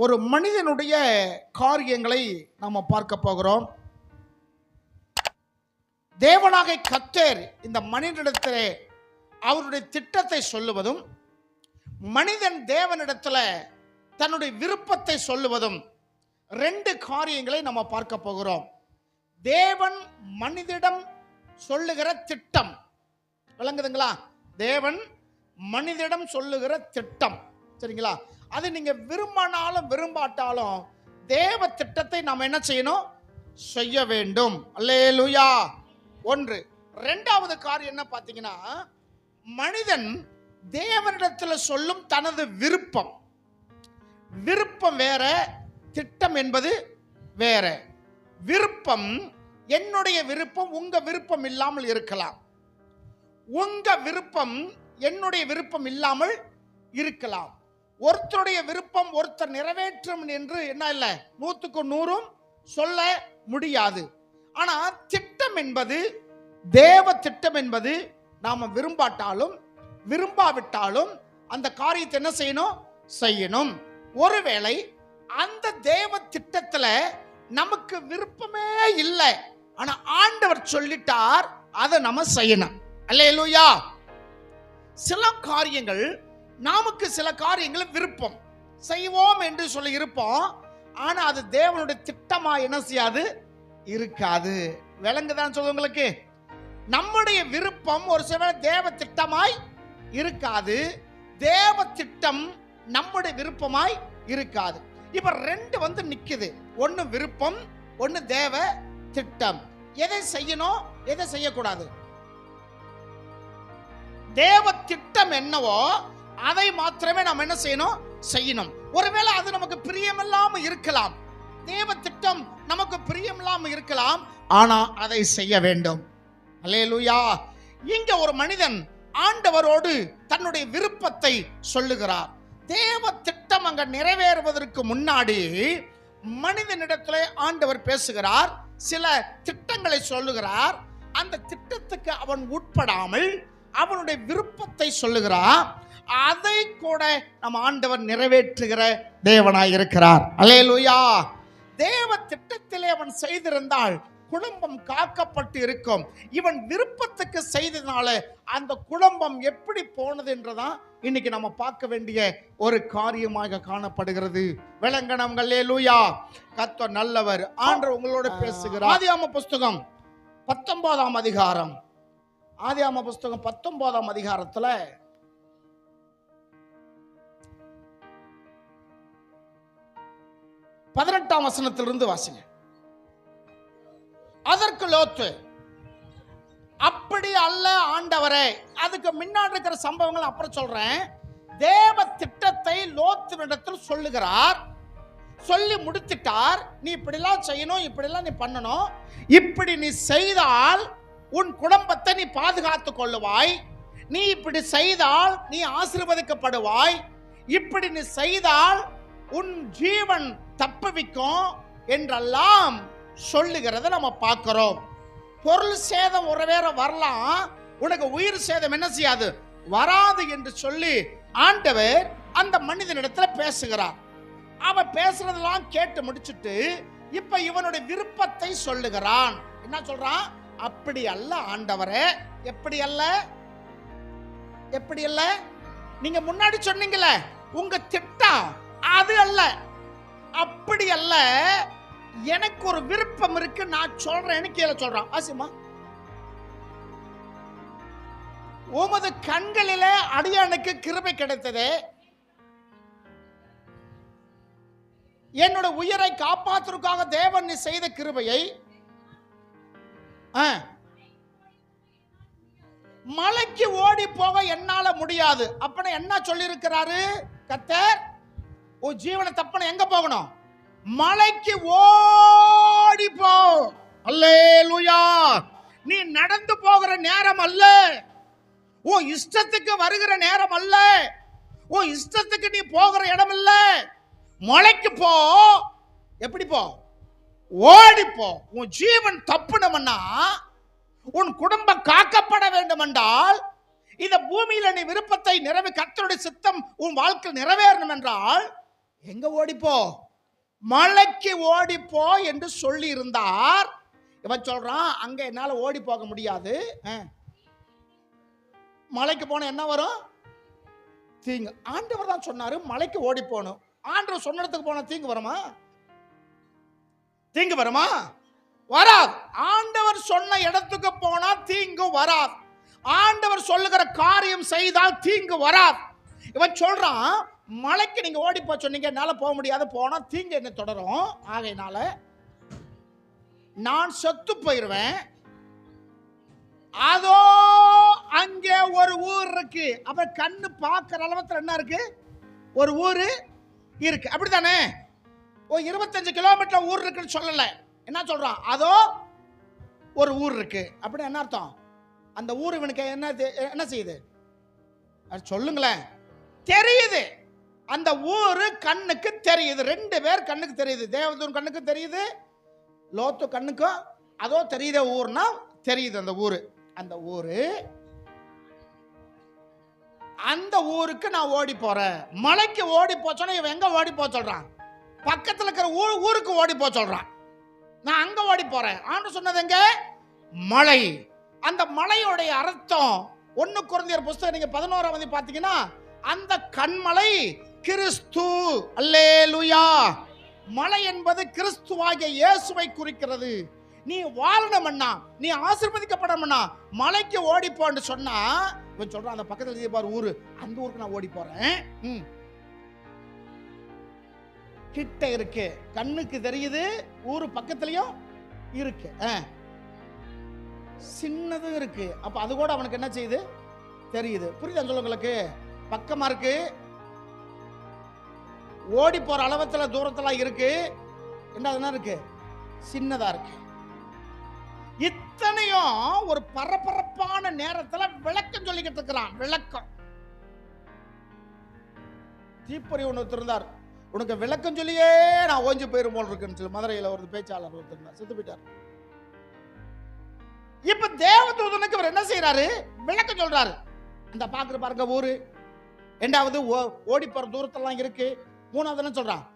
ஒரு மனிதனுடைய காரியங்களை நாம் பார்க்க போகிறோம். தேவனாகிய கர்த்தர் இந்த மனிதனிடத்திலே அவருடைய திட்டத்தை சொல்லுவதும், மனிதன் தேவனிடத்தில் தன்னுடைய விருப்பத்தை சொல்லுவதும் ரெண்டு காரியங்களை நம்ம பார்க்க போகிறோம். தேவன் மனிதனிடம் சொல்லுகிற திட்டம் விளங்குதுங்களா? தேவன் மனிதனிடம் சொல்லுகிற திட்டம், சரிங்களா? அது நீங்க விரும்பினாலும் விரும்பாட்டாலும் தேவ திட்டத்தை நாம் என்ன செய்யணும்? செய்ய வேண்டும். அல்லேலூயா. ஒன்று. இரண்டாவது காரியம் என்ன பார்த்தீங்கன்னா, மனிதன் தேவனிடத்தில் சொல்லும் தனது விருப்பம். விருப்பம் வேற, திட்டம் என்பது வேற. விருப்பம் என்னுடைய விருப்பம் உங்க விருப்பம் இல்லாமல் இருக்கலாம். உங்க விருப்பம் என்னுடைய விருப்பம் இல்லாமல் இருக்கலாம். ஒருத்தருடைய விருப்பம் ஒருத்தர் நிறைவேற்றும் என்று என்ன இல்லை, 100க்கு 100 சொல்ல முடியாது. ஆனா திட்டம் என்பது, தேவ திட்டம் என்பது நாம விரும்பாட்டாலும் விரும்பாவிட்டாலும் அந்த காரியத்தை என்ன செய்யணும்? செய்யணும். ஒருவேளை அந்த தேவ திட்டத்துல நமக்கு விருப்பமே இல்லை, ஆனா ஆண்டவர் சொல்லிட்டார், அதை நம்ம செய்யணும். அல்லேலூயா. சில காரியங்கள் நமக்கு, சில காரியங்கள் விருப்பம் செய்வோம் என்று சொல்லி இருப்போம், ஆனா அது தேவனுடைய திட்டமா என்ன செய்யாது? இருக்காது. விளங்குதான் சொல்லுங்களுக்கு? நம்முடைய விருப்பம் ஒரு சில தேவ திட்டமாய் இருக்காது, தேவ திட்டம் நம்முடைய விருப்பமாய் இருக்காது. இப்ப ரெண்டு வந்து நிக்குது, ஒன்னு விருப்பம், ஒன்னு தேவ திட்டம். எதை செய்யணும், எதை செய்யக்கூடாது? தேவ திட்டம் என்னவோ அதை மாத்திரமே நாம் என்ன செய்யணும்? செய்யணும். ஒருவேளை அது நமக்கு பிரியமில்லாம இருக்கலாம், தேவ திட்டம் நமக்கு பிரியமில்லாம இருக்கலாம், ஆனா அதை செய்ய வேண்டும். அல்லேலூயா. இங்க ஒரு மனிதன் ஆண்டவரோடு தன்னுடைய விருப்பத்தை சொல்லுகிறார். தேவ திட்டம் அங்க நிறைவேறுவதற்கு முன்னாடி மனிதனிடத்திலே ஆண்டவர் பேசுகிறார், சில திட்டங்களை சொல்லுகிறார். அந்த திட்டத்துக்கு அவன் உட்படாமல் அவனுடைய விருப்பத்தை சொல்லுகிறார். அதை கூட நம்ம ஆண்டவர் நிறைவேற்றுகிற தேவனாய் இருக்கிறார். அல்லேலூயா. தேவ திட்டத்திலே அவன் செய்திருந்தால் குடும்பம் காக்கப்பட்டு இருக்கும். இவன் விருப்பத்துக்கு செய்ததுனால அந்த குடும்பம் எப்படி போனது என்றதான் இன்னைக்கு நம்ம பார்க்க வேண்டிய ஒரு காரியமாக காணப்படுகிறது. விளங்கணும். அல்லேலூயா. கர்த்தர் நல்லவர். ஆண்டவர் உங்களோட பேசுகிறார். ஆதியாகம புஸ்தகம் 19ஆம் அதிகாரம், ஆதியாகம புஸ்தகம் 19ஆம் அதிகாரத்துல 18ஆம் வசனத்திலிருந்து வாசிங்க. அதற்கு லோத்து, அப்படி அல்ல ஆண்டவரே. அதுக்கு முன்னாடி இருக்கிற சம்பவங்கள் அப்புறம் சொல்றேன். தேவ திட்டத்தை லோத்துவிடத்தில் சொல்லுகிறார், சொல்லி முடித்துட்டார். நீ இப்படிலாம் செய்யணும், இப்படிலாம் நீ பண்ணணும், இப்படி நீ செய்தால் உன் குடும்பத்தை நீ பாதுகாத்துக் கொள்ளுவாய், நீ இப்படி செய்தால் நீ ஆசீர்வதிக்கப்படுவாய், இப்படி நீ செய்தால் உன் ஜீவன் தப்புவிக்கும் என்றெல்லாம் சொல்லுகிறத நம்ம பார்க்கிறோம். பொருள் சேதம் ஒருவேளை வரலாம், உனக்கு உயிர் சேதம் என்ன செய்யாது? வராது என்று சொல்லி ஆண்டவர் அந்த மனிதனிடத்துல பேசுகிறார். அவன் பேசுறதெல்லாம் கேட்டு முடிச்சுட்டு இப்ப இவனுடைய விருப்பத்தை சொல்லுகிறான். என்ன சொல்றான்? அப்படி அல்ல ஆண்டவரே. எப்படி அல்ல? எப்படி அல்ல? நீங்க முன்னாடி சொன்னீங்களே உங்க திட்டம் அது அல்ல, அப்படி அல்ல. எனக்கு ஒரு விருப்பம் இருக்கு, நான் சொல்றேன்னு கீழே சொல்றான். ஆசிமா, உமது கண்களிலே அடியானுக்கு கிருபை கிடைத்தது, என்னோட உயிரை காப்பாற்றுவதற்காக தேவன் நீ செய்த கிருபையை மலைக்கு ஓடி போக என்னால முடியாது. அப்ப என்ன சொல்லி இருக்கிறாரு கர்த்தர்? உன் ஜீவனை தப்பன எங்க போகணும்? மலைக்கு ஓடி போ. அல்லேலூயா. நீ நடந்து போகிற நேரம் அல்ல, உன் இஷ்டத்துக்கு வருகிற நேரம் அல்ல, உன் இஷ்டத்துக்கு நீ போகிற இடம் இல்ல. மலைக்கு போ. எப்படி போ? ஓடி போ. உன் ஜீவன் தப்புனவன்னா, உன் குடும்பம் காக்கப்பட வேண்டும் என்றால், இந்த பூமியில நீ விருப்பத்தை கர்த்தருடைய சித்தம் உன் வாழ்க்கை நிறைவேறணும் என்றால் எங்க ஓடிப்போ? மலைக்கு ஓடிப்போ என்று சொல்லி இருந்தார். இவன் சொல்றான், அங்க என்னால ஓடி போக முடியாது. மலைக்கு போன என்ன வரும்? தீங்கு. ஆண்டவர் தான் சொன்னாரு மலைக்கு ஓடி போகணும். ஆண்டவர் சொன்ன இடத்துக்கு போன தீங்கு வருமா? தீங்கு வருமா? வராது. ஆண்டவர் சொன்ன இடத்துக்கு போனா தீங்கு வராது. ஆண்டவர் சொல்லுகிற காரியம் செய்தால் தீங்கு வராது. இவன் சொல்றான், மலைக்கு நீங்க ஓடி போ சொன்னீங்க, என்னால போக முடியாது, போனா தீங்கு என்ன தொடரும். ஆகையினால நான் செத்து போயிருவேன். அதோ அங்கே ஒரு ஊர் இருக்கு. அப்ப கண்ணு பார்க்கிற அளவுக்கு என்ன இருக்கு? ஒரு ஊரு இருக்கு. அப்படித்தானே? 25 கிலோமீட்டர் ஊர் இருக்குன்னு சொல்லல. என்ன சொல்றான்? அதோ ஒரு ஊர் இருக்கு. அப்படி என்ன அர்த்தம்? அந்த ஊர் இவனுக்கு என்ன செய்யுது? சொல்லுங்களேன். தெரியுது. அந்த ஊரு கண்ணுக்கு தெரியுது. 2 பேர் கண்ணுக்கு தெரியுது. தேவதூன் கண்ணுக்கு தெரியுது, லோத்து கண்ணுக்கும் அதோ தெரியுத ஊர்னா தெரியுது. அந்த ஊரு, அந்த ஊரு, அந்த ஊருக்கு நான் ஓடி போறேன். மலைக்கு ஓடி போச்சோன்னா இவன் எங்க ஓடி போ சொல்றான்? பக்கத்தில் இருக்கிற ஊருக்கு ஓடி போ சொல்றான். நான் அங்க ஓடி போறேன். ஆண்டு சொன்னது எங்க? மலை. அந்த மலையோடைய அர்த்தம் 1 கொரிந்தியர் புத்தகம் நீங்க 11ஆம் அதிகாரம் பாத்தீங்கன்னா, அந்த கண்மலை கிறிஸ்து. அல்லேலூயா. மலை என்பது கிறிஸ்துவாகிய இயேசுவை குறிக்கிறது. நீ வாழணும்னா, நீ ஆசீர்வதிக்கப்படணும்னா மலைக்கு ஓடி போன்னு சொன்னா, இவன் சொல்றான் அந்த பக்கத்துல பாரு ஊரு, அந்த ஊருக்கு நான் ஓடி போறேன். கிட்ட இருக்கு, கண்ணுக்கு தெரியுது, ஊரு பக்கத்துலயும் இருக்கு, சின்னதும் இருக்கு. அப்ப அது கூட அவனுக்கு என்ன செய்யுது? தெரியுது. புரியுதா சொல்ல உங்களுக்கு? பக்கமா இருக்கு, ஓடி போற அளவத்துல தூரத்துல இருக்கு, என்ன இருக்கு? சின்னதா இருக்கு. இத்தனையும் ஒரு பரபரப்பான நேரத்துல விளக்கம் சொல்லிக்கிட்டு இருக்கிறான். விளக்கம். தீப்பொறி ஒன்று இருந்தார், உனக்கு விளக்கம் சொல்லியே நான் ஓஞ்சி போயிரும் போல் இருக்குன்னு சொல்லி மதுரையில் ஒரு பேச்சாளர் ஒருத்தர் செத்து போயிட்டார். இப்ப தேவதூதனுக்கு அவர் என்ன செய்யறாரு? விளக்கம் சொல்றாரு. அந்த பாருங்க ஊரு, 2வது ஓடி போற தூரத்தெல்லாம் இருக்கு, 3வது என்ன சொல்றான்?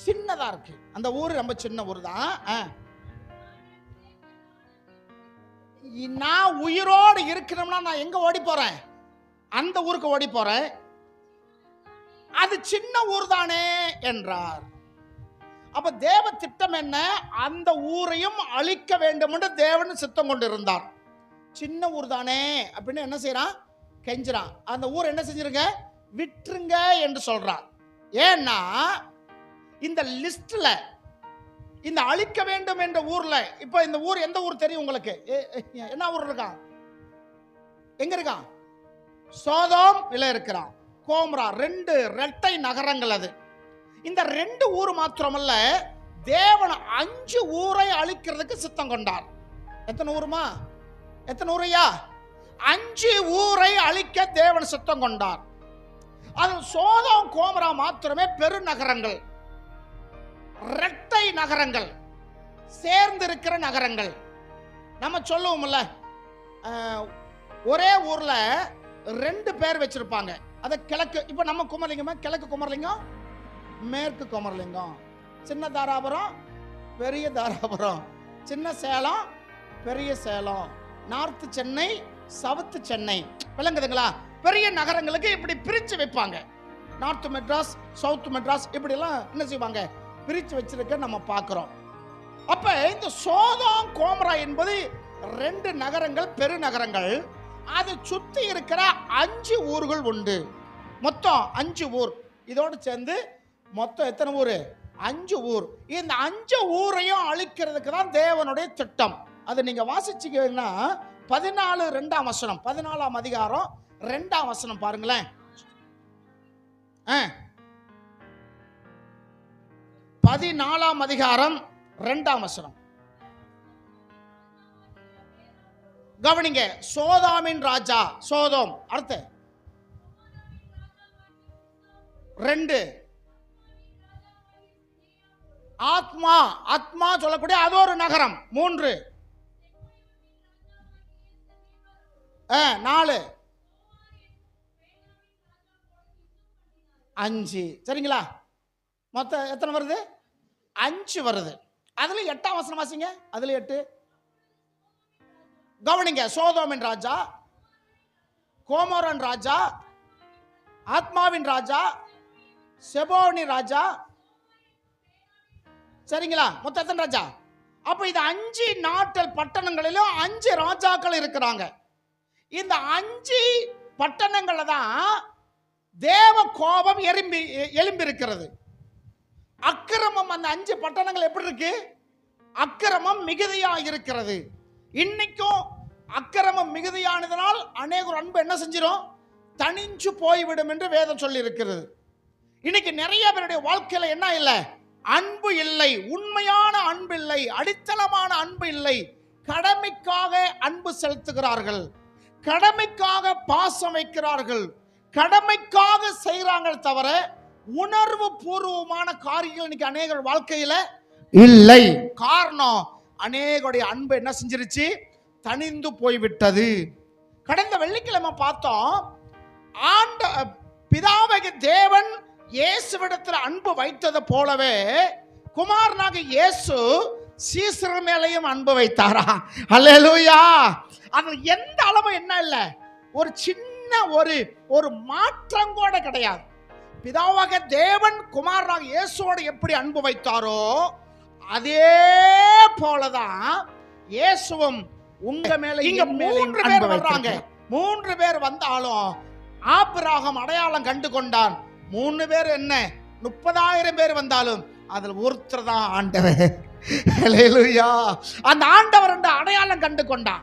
சின்னதா இருக்கு. அந்த ஊரு ரொம்ப சின்ன ஊர் தான். நான் உயிரோடு இருக்கணும்னா நான் எங்க ஓடி போறேன்? அந்த ஊருக்கு ஓடி போறேன். அது சின்ன ஊர் தானே என்றார். அப்ப தேவ திட்டம் என்ன? அந்த ஊரையும் அழிக்க வேண்டும் என்று தேவன் சித்தம் கொண்டிருந்தார். சின்ன ஊர் தானே அப்படின்னு என்ன செய்யறான்? கெஞ்சுறான். அந்த ஊர் என்ன செஞ்சிருங்க? விட்டுருங்க என்று சொல்றான். ஏன்னா இந்த லிஸ்ட்ல இந்த அழிக்க வேண்டும் என்ற ஊர்ல, இப்ப இந்த ஊர் எந்த ஊர் தெரியும் உங்களுக்கு? என்ன ஊர் இருக்கான்? எங்க இருக்கான்? சோதோம் இருக்கிறான், கோம்ரா, 2 இரட்டை நகரங்கள். அது இந்த 2 ஊர் மாத்திரமல்ல, தேவன் 5 ஊரை அழிக்கிறதுக்கு சித்தம் கொண்டார். எத்தனை ஊருமா? எத்தனை ஊரையா? 5 ஊரை அழிக்க தேவன் சித்தம் கொண்டார். அது சோதோம் கோம்ரா மாத்திரமே பெருநகரங்கள், இரட்டை நகரங்கள், சேர்ந்திருக்கிற நகரங்கள். நம்ம சொல்லுவோம்ல, ஒரே ஊர்ல 2 பேர் வச்சிருப்பாங்க. அத கிழக்கு, இப்ப நம்ம குமரலிங்கம், கிழக்கு குமரலிங்கம், மேற்கு குமரலிங்கம், சின்ன தாராபுரம், பெரிய தாராபுரம், சின்ன சேலம், பெரிய சேலம், நார்த் சென்னை, சவுத் சென்னை. விளங்குதுங்களா? பெரிய நகரங்களுக்கு இப்படி பிரிச்சு வைப்பாங்க. நார்த் மெட்ராஸ், சவுத் மெட்ராஸ், இப்படி எல்லாம் என்ன செய்வாங்க? பிரிச்சு வச்சிருக்க நம்ம பார்க்கிறோம். அப்ப இந்த சோதோம் கோம்ரா என்பது 2 நகரங்கள், பெருநகரங்கள். அது சுத்தி இருக்கிற 5 ஊர்கள் உண்டு. மொத்தம் 5 ஊர். இதோடு சேர்ந்து மொத்தம் எத்தனை ஊர்? 5 ஊர். இந்த 5 ஊரையும் அழிக்கிறதுக்கு தான் தேவனுடைய திட்டம். அது நீங்க வாசிச்சீங்கன்னா 14 வசனம், 14ஆம் அதிகாரம் 2ஆம் வசனம் பாருங்களேன். 14ஆம் அதிகாரம் 2ஆம் வசனம் கவனிங்க. சோதோமின் ராஜா, சோதோம் அடுத்து 2 ஆத்மா, ஆத்மா சொல்லக்கூடிய அது ஒரு நகரம். 3 4 5. சரிங்களா? மொத்தம் எத்தனை வருது? 5 வருது. அதுல 8ஆம் வசனம் வாசிங்க. அதுல 8 கவனிங்க. சோதோமின் ராஜா, கோமோரன் ராஜா, ஆத்மாவின் ராஜா, செபோனி ராஜா, சரிங்களா? மொத்தம் எத்தனை ராஜா? அப்ப இது 5 நாட்டல் பட்டணங்களிலும் 5 ராஜாக்கள் இருக்கிறாங்க. இந்த 5 பட்டணங்கள்ல தான் தேவ கோபம் எழும்பி இருக்கிறது. அக்கிரமம் அந்த 5 பட்டணங்கள் எப்படி இருக்கு? அக்கிரமம் மிகுதியா இருக்கிறது. இன்னைக்கும் அக்கிரமம் மிகுதியானதனால் அநேகர் அன்பு என்ன செஞ்சிடும்? தனிஞ்சு போய்விடும் என்று வேதம் சொல்லி இருக்கிறது. இன்னைக்கு நிறைய பேருடைய வாழ்க்கையில என்ன இல்லை? அன்பு இல்லை, உண்மையான அன்பு இல்லை, அடித்தளமான அன்பு இல்லை. கடமைக்காக அன்பு செலுத்துகிறார்கள், கடமைக்காக பாசம் வைக்கிறார்கள், கடமைக்காக செய்கிறாங்க தவிர உணர்வு பூர்வமான காரியங்கள் இன்னைக்கு அநேகர் வாழ்க்கையில இல்லை. காரணம், அநேகருடைய அன்பு என்ன செஞ்சிருச்சு? தனிந்து போய்விட்டது. கடந்த வெள்ளிக்கிழமை பார்த்தோம், பிதாவாகிய தேவன் இயேசுவிடத்தில் அன்பு வைத்தது போலவே குமாரனாக இயேசு சீசர் மேலையும் அன்பு வைத்தாரா? அல்லேலூயா. அது எந்த அளவு என்ன இல்ல, ஒரு சின்ன ஒரு மாற்றம் கூட கிடையாது. பிதாவாக தேவன் குமாரனாக இயேசுவோடு எப்படி அன்பு வைத்தாரோ அதே போலதான் இயேசுவும் உங்க மேல. இங்க 3 பேர் வர்றாங்க. 3 பேர் வந்தாலும் ஆபிரகாம் அடையாளம் கண்டு கொண்டான். 3 பேர் என்ன, 30,000 பேர் வந்தாலும் அதில் ஒருத்தர் தான் ஆண்டவர். அல்லேலூயா. அந்த ஆண்டவர் என்ற அடையாளம் கண்டு கொண்டான்.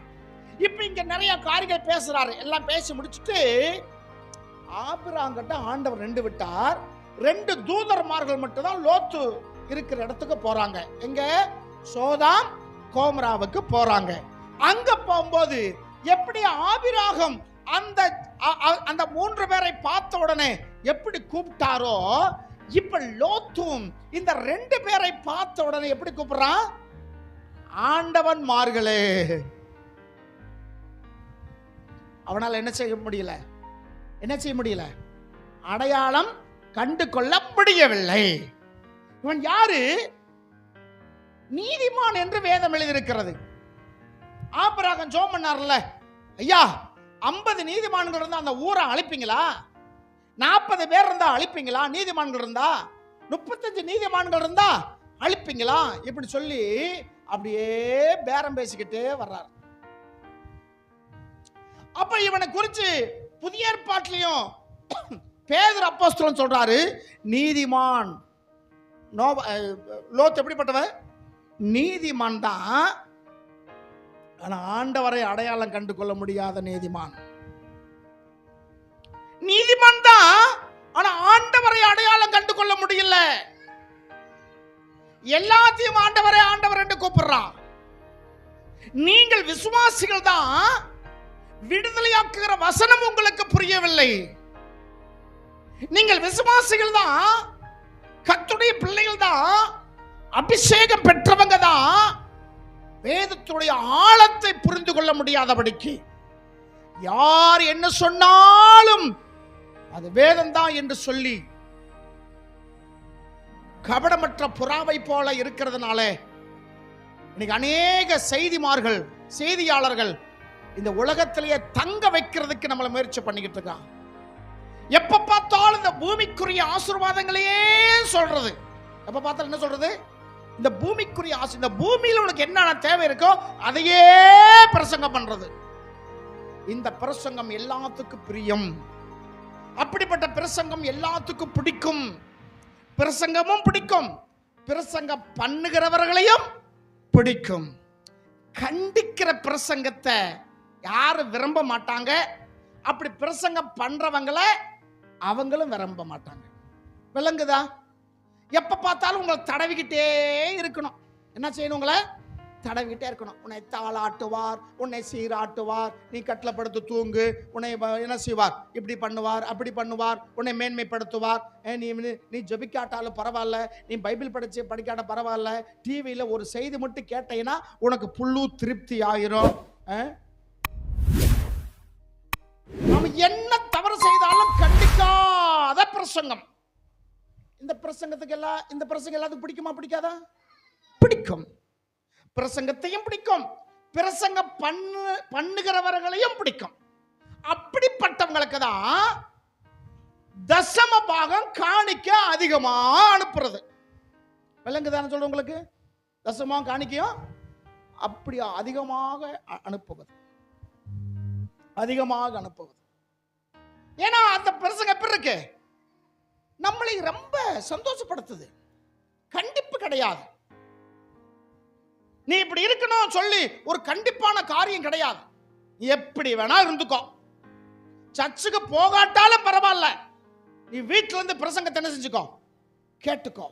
இப்ப இங்க நிறைய காரியங்கள் பேசுறாரு. எல்லாம் பேசி முடிச்சுட்டு ஆபிரகாம் கிட்ட ஆண்டவர் 2 விட்டார். 2 தூதர்மார்கள் மட்டும் தான் லோத்து இருக்கிற இடத்துக்கு போறாங்க. எங்க? சோதாம் கோமராவுக்கு போறாங்க. அங்க போகும்போது எப்படி ஆபிரகாம் அந்த 3 பேரை பார்த்த உடனே எப்படி கூப்பிட்டாரோ, இப்ப லோத்தும் இந்த 2 பேரை பார்த்த உடனே எப்படி கூப்பிடுறான்? ஆண்டவன்மார்களே. அவனால என்ன செய்ய முடியல? என்ன செய்ய முடியல? அடையாளம் கண்டு கொள்ள முடியவில்லை. இவன் யாரு? நீதிமான் என்று வேதம் எழுதியிருக்கிறது. ஆபிரகாம் ஜெபம் பண்ணார்ல, ஐயா 50 நீதிமான்கள் இருந்தா அந்த ஊரை அழிப்பீங்களா? 40 பேர் இருந்தா அழிப்பீங்களா? நீதிமான்கள் இருந்தா 35 நீதிமான்கள் இருந்தா அழிப்பீங்களா? இப்படி சொல்லி அப்படியே பேரம் பேசிக்கிட்டே வர்றார். அப்ப இவனை குறிச்சு புதிய ஏற்பாட்டிலையும் பேதுரு அப்போஸ்தலன் சொல்றாரு, நீதிமான். லோத் எப்படிப்பட்டவன்? நீதிமான் தான், ஆனா ஆண்டவரை அடையாளம் கண்டு கொள்ள முடியாத நீதிமான். நீதிமான் தான், ஆனா ஆண்டவரை அடையாளம் கண்டு கொள்ள முடியல. எல்லாத்தையும் ஆண்டவரை ஆண்டவர் என்று கூப்பிடுறான். நீங்கள் விசுவாசிகள் தான், விடுதலையாக்குகிற வசனம் உங்களுக்கு புரியவில்லை. நீங்கள் விசுவாசிகள் தான், கர்த்தருடைய பிள்ளைகள் தான், அபிஷேகம் பெற்றவங்க தான், வேதத்துடைய ஆழத்தை புரிந்து கொள்ள முடியாதபடிக்கு யார் என்ன சொன்னாலும் அது வேதம் தான் என்று சொல்லி கபடமற்ற புறாவை போல இருக்கிறதுனால இன்னைக்கு அநேக செய்தியாளர்கள் இந்த உலகத்திலேயே தங்க வைக்கிறதுக்கு நம்மளை முயற்சி பண்ணிக்கிட்டு இருக்கான். எப்ப பார்த்தாலும் இந்த பூமிக்குரிய ஆசீர்வாதங்களையே சொல்றது. எப்ப பார்த்தாலும் என்ன சொல்றது? இந்த பூமிக்குரிய இந்த பூமியில உனக்கு என்ன தேவை இருக்கோ அதையே பிரசங்கம் பண்றது. இந்த பிரசங்கம் எல்லாத்துக்கும் பிரியம். அப்படிப்பட்ட பிரசங்கம் எல்லாத்துக்கும் பிடிக்கும். பிரசங்கமும் பிடிக்கும், பிரசங்கம் பண்ணுகிறவர்களையும் பிடிக்கும். கண்டிக்கிற பிரசங்கத்தை யாரும் விரும்ப மாட்டாங்க. அப்படி பிரசங்கம் பண்றவங்களை அவங்களும் விரும்ப மாட்டாங்க. விளங்குதா? எப்ப பார்த்தாலும் உங்களை தடவிக்கிட்டே இருக்கணும். என்ன செய்யணும்? உங்களை தடவிக்கிட்டே இருக்கணும். உன்னை தாளாட்டுவார், உன்னை சீராட்டுவார், நீ கட்டில படுத்து தூங்கு, உன்னை என்ன செய்வார்? இப்படி பண்ணுவார், அப்படி பண்ணுவார், உன்னை மேன்மைப்படுத்துவார். நீ ஜெபிக்காட்டாலும் பரவாயில்ல, நீ பைபிள் படிக்காட்ட பரவாயில்ல, டிவியில் ஒரு செய்தி மட்டும் கேட்டீங்கன்னா உனக்கு புல்லு திருப்தி ஆயிரும். நம்ம என்ன தவறு செய்தாலும் கண்டிக்காத பிரசங்கம். இந்த பிரசங்கத்துக்கு இந்த பிரசங்கம் எல்லாத்துக்கும் பிடிக்குமா பிடிக்காதா? பிடிக்கும். பிரசங்கத்தையும் பிடிக்கும், பிரசங்கம் பண்ணுகிறவர்களையும் பிடிக்கும். அப்படிப்பட்டவங்களுக்கு தான் தசம பாகம் காணிக்க அதிகமா அனுப்புறது. விளங்குதானே சொல்ற உங்களுக்கு? தசமம் காணிக்கையும் அப்படி அதிகமாக அனுப்புவது, அதிகமாக அனுப்புவது. ஏன்னா அந்த பிரசங்கம் எப்படி இருக்கு? நம்மளை ரொம்ப சந்தோஷப்படுத்துது. கண்டிப்பு கிடையாது. நீ இப்படி இருக்கணும் சொல்லி ஒரு கண்டிப்பான காரியம் கிடையாது. எப்படி வேணா இருந்துக்கோ, சர்ச்சுக்கு போகாட்டாலும் பரவாயில்ல, நீ வீட்டில இருந்து பிரசங்கத்தை என்ன செஞ்சுக்கோ, கேட்டுக்கோ.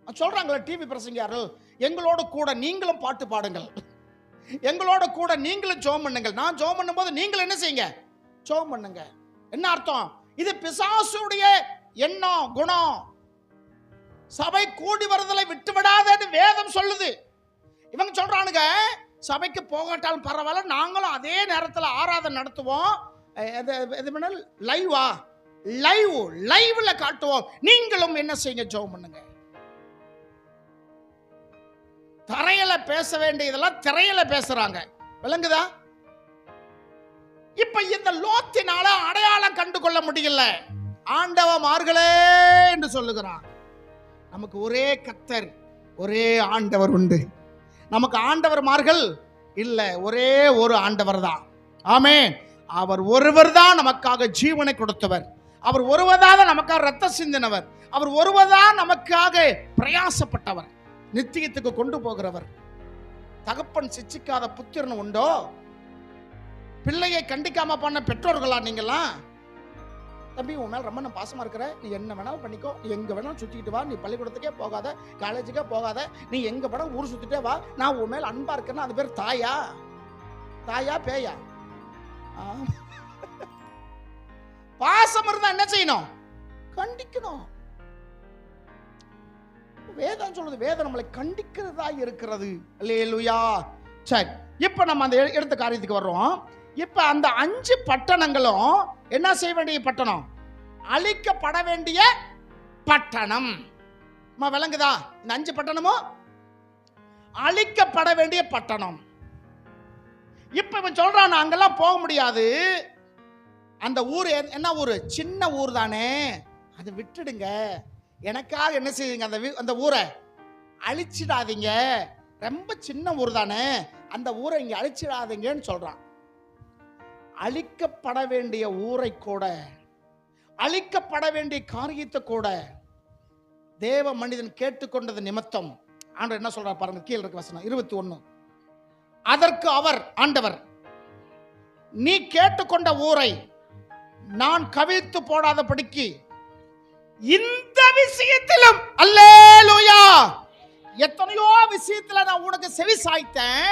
சொல்றாங்களே டிவி பிரசங்கியாரு, எங்களோட கூட நீங்களும் பாட்டு பாடுங்கள், எங்களோட கூட நீங்களும் ஜெபம் பண்ணுங்கள். நான் ஜெபம் பண்ணும்போது நீங்களும் என்ன செய்யுங்க, ஜெபம் பண்ணுங்க. என்ன அர்த்தம்? இது பிசாசுடைய எண்ணம், குணம். சபை கூடி வருதலை விட்டு விடாதன்னு வேதம் சொல்லுது. இவங்க சொல்றானுங்க, சபைக்கு போகாட்டாலும் பரவாயில்ல, நாங்களும் அதே நேரத்தில் ஆராதனை நடத்துவோம். லைவ்ல காட்டுவோம், நீங்களும் என்ன செய்யுங்க, ஜெபம் பண்ணுங்க. தரையில பேச வேண்டியதெல்லாம் திரையில பேசுறாங்க. விளங்குதா? இப்ப இந்த லோத்தினால அடையாளம் கண்டு கொள்ள முடியல. ஆண்டவமார்களே என்று சொல்லுகிறான். நமக்கு ஒரே கர்த்தர், ஒரே ஆண்டவர் உண்டு. நமக்கு ஆண்டவர்மார்கள் இல்ல, ஒரே ஒரு ஆண்டவர் தான். ஆமென். அவர் ஒருவர் தான் நமக்காக ஜீவனை கொடுத்தவர். அவர் ஒருவர் தான் நமக்காக ரத்தம் சிந்தினவர். அவர் ஒருவர் தான் நமக்காக பிரயாசப்பட்டவர், நித்தியத்துக்கு கொண்டு போகிறவர். தகப்பன் சிச்சிக்காத புத்திரன் உண்டோ? பிள்ளையை கண்டிக்காம பண்ண பெற்றோர்களா நீங்களாம்? தம்பி, உன் மேல ரொம்ப நான் பாசமா இருக்கிற, நீ என்ன வேணாலும் பண்ணிக்கோ, நீ எங்க வேணாலும் சுத்திக்கிட்டு வா, நீ பள்ளிக்கூடத்துக்கே போகாத, காலேஜுக்கே போகாத, நீ எங்க வேணாலும் ஊர் சுத்திட்டே வா, நான் உன் மேல அன்பா இருக்கேன்னா அது பேர் தாயா? தாயா பேயா? பாசம் இருந்தா என்ன செய்யணும்? கண்டிக்கணும். வேதம் சொல்லுது, வேதம் நம்மளை கண்டிக்கிறதா இருக்கிறது. அல்லேலூயா. சரி, இப்ப நம்ம அந்த எடுத்த காரியத்துக்கு வர்றோம். இப்ப அந்த 5 பட்டணங்களும் என்ன செய்ய வேண்டிய பட்டணம்? அழிக்கப்பட வேண்டிய பட்டணம். விளங்குதா? இந்த 5 பட்டணமும் அழிக்கப்பட வேண்டிய பட்டணம். இப்ப இவன் சொல்றான், அங்கெல்லாம் போக முடியாது, அந்த ஊர் என்ன ஊரு? சின்ன ஊர் தானே, அதை விட்டுடுங்க, எனக்காக என்ன செய்யுங்க, அந்த ஊரை அழிச்சிடாதீங்க, ரொம்ப சின்ன ஊர் தானே, அந்த ஊரை இங்க அழிச்சிடாதீங்கன்னு சொல்றான். அழிக்கப்பட வேண்டிய ஊரை கூட, அழிக்கப்பட வேண்டிய காரியத்தை கூட தேவ மனிதன் கேட்டுக்கொண்டது நிமித்தம் ஆண்டவர் என்ன சொல்றார் பாருங்க, கீழே இருக்க வசனம் 21. அதற்கு அவர், ஆண்டவர், நீ கேட்டுக்கொண்ட ஊரை நான் கவிழ்த்து போடாதபடிக்கு இந்த விஷயத்திலும், அல்லேலூயா, எத்தனையோ விஷயத்துல நான் உனக்கு செவி சாய்த்தேன்,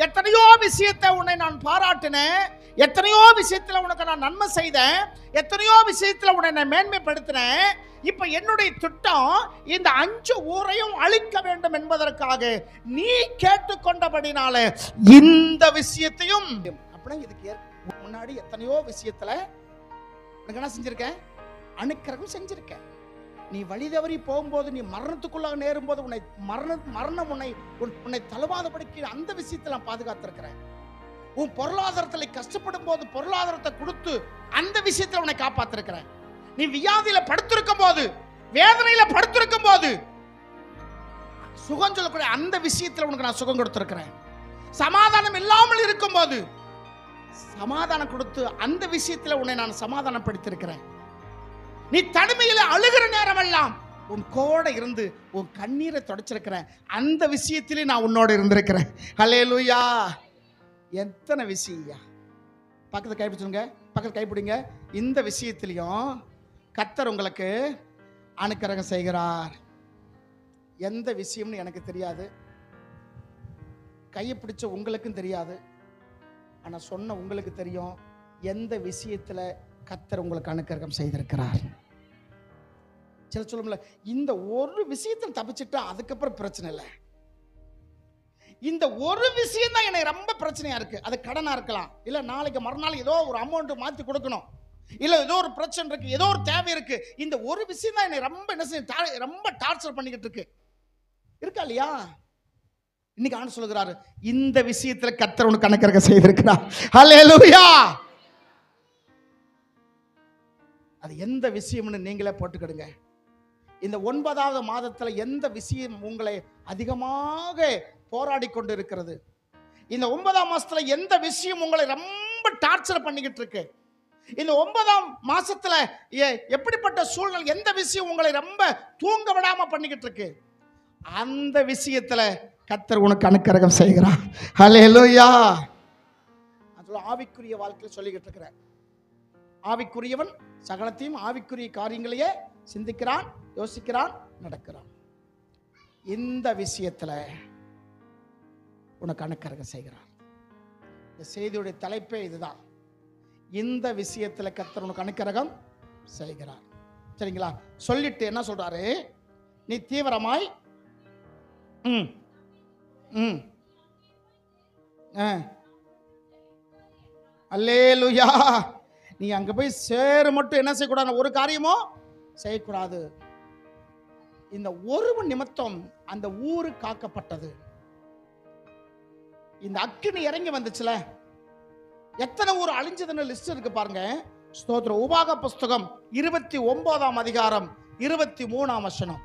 எத்தனையோ விஷயத்தை உன்னை நான் பாராட்டினேன், எத்தனையோ விஷயத்துல உனக்கு நான் நன்மை செய்தேன், எத்தனையோ விஷயத்துல உன்னை நான் மேன்மைப்படுத்தினேன். இப்ப என்னுடைய திட்டம் இந்த 5 ஊரையும் அழிக்க வேண்டும் என்பதற்காக நீ கேட்டுக்கொண்டபடினால இந்த விஷயத்தையும், அப்படின்னா இதுக்கு முன்னாடி எத்தனையோ விஷயத்துல என்ன செஞ்சிருக்கேன்? அனுக்கிரகம் செஞ்சிருக்கேன். நீ வழி தவறி போகும்போது, நீ மரணத்துக்குள்ளாக நேரும் போது உன்னை மரணம் உன்னை தழுவாதபடிக்கு அந்த விஷயத்துல நான் பாதுகாத்திருக்கிறேன். உன் பொருளாதாரத்தில் கஷ்டப்படும் போது பொருளாதாரத்தை கொடுத்து அந்த விஷயத்துல உன்னை காப்பாத்திருக்கிறேன். நீ வியாதியில படுத்திருக்கும் போது, வேதனையில படுத்திருக்கும் போது சுகம் சொல்லக்கூடிய அந்த விஷயத்துல உனக்கு நான் சுகம் கொடுத்திருக்கிறேன். சமாதானம் இல்லாமல் இருக்கும் போது சமாதானம் கொடுத்து அந்த விஷயத்துல உன்னை நான் சமாதானப்படுத்தியிருக்கிறேன். நீ தனிமையில அழுகிற நேரம் எல்லாம் உன் கூட இருந்து உன் கண்ணீரை தொடச்சிருக்கிறேன். அந்த விஷயத்திலே நான் உன்னோட இருந்திருக்கிறேன். ஹல்லேலூயா. எத்தனை விஷயம்! பக்கத்துல கைப்பிடிச்சுங்க, பக்கத்துல கைப்பிடிங்க. இந்த விஷயத்திலையும் கர்த்தர் உங்களுக்கு அனுக்கிரகம் செய்கிறார். எந்த விஷயம்னு எனக்கு தெரியாது, கையை பிடிச்ச உங்களுக்கும் தெரியாது, ஆனா சொன்ன உங்களுக்கு தெரியும் எந்த விஷயத்துல கர்த்தர் உங்களுக்கு அனுக்கிரகம் செய்திருக்கிறார். சில சொல்லும்ல, இந்த ஒரு விஷயத்தில் தப்பிச்சுட்டா அதுக்கப்புறம் பிரச்சனை இல்லை, இந்த ஒரு விஷயம் தான் எனக்கு ரொம்ப பிரச்சனையா இருக்கு. அது கடனா இருக்கலாம், இல்ல நாளைக்கு மறுநாள் ஏதோ ஒரு அமௌண்ட் மாத்தி கொடுக்கணும், இல்ல ஏதோ ஒரு பிரச்சனை இருக்கு, ஏதோ ஒரு தேவை இருக்கு, இந்த ஒரு விஷயம் தான் என்னை ரொம்ப ரொம்ப டார்ச்சர் பண்ணிக்கிட்டு இருக்கு, இருக்கா இல்லையா? இன்னைக்கு ஆண்டு சொல்லுகிறாரு, இந்த விஷயத்துல கர்த்தர் உனக்கு கணக்கறக்க செய்திருக்கிறார். ஹல்லேலூயா. அது எந்த விஷயம்னு நீங்களே போட்டுக்கிடுங்க. இந்த 9வது மாதத்துல எந்த விஷயம் உங்களை அதிகமாக போராடி கொண்டு இருக்கிறது? இந்த 9ஆம் மாசத்துல எந்த விஷயம் உங்களை ரொம்ப டார்ச்சர் பண்ணிக்கிட்டு இருக்கு? இந்த 9ஆம் மாசத்துல எப்படிப்பட்ட சூழ்நிலை, எந்த விஷயம் உங்களை ரொம்ப தூங்க விடாம பண்ணிக்கிட்டு இருக்கு? அந்த விஷயத்துல கர்த்தர் உனக்கு அனுக்கிரகம் செய்கிறார். ஹல்லேலூயா. ஆவிக்குரிய வாழ்க்கையில் சொல்லிக்கிட்டு இருக்கிறேன், ஆவிக்குரியவன் சகலத்தையும் ஆவிக்குரிய காரியங்களையே சிந்திக்கிறான், யோசிக்கிறான், நடக்கிறான். இந்த விஷயத்துல உனக்கு அனுக்கிரகம் செய்கிறார். இந்த செய்தியுடைய தலைப்பே இதுதான், இந்த விஷயத்துல கர்த்தர் உனக்கு அனுக்கிரகம் செய்கிறார். சரிங்களா? சொல்லிட்டு என்ன சொல்றாரு, நீ தீவிரமாய் அல்லேலூயா, நீ அங்க போய் சேர மட்டும் என்ன செய்யக்கூடாது, ஒரு காரியமோ செய்யக்கூடாது. இந்த ஒருவன் நிமித்தம் அந்த ஊரு காக்கப்பட்டது. இந்த அக்கினி இறங்கி வந்துச்சுல, எத்தனை ஊர் அழிஞ்சதுன்னு லிஸ்ட் இருக்கு பாருங்க. ஸ்தோத்திரம். உபாக புஸ்தகம் 29ஆம் அதிகாரம் 23ஆம் வசனம்.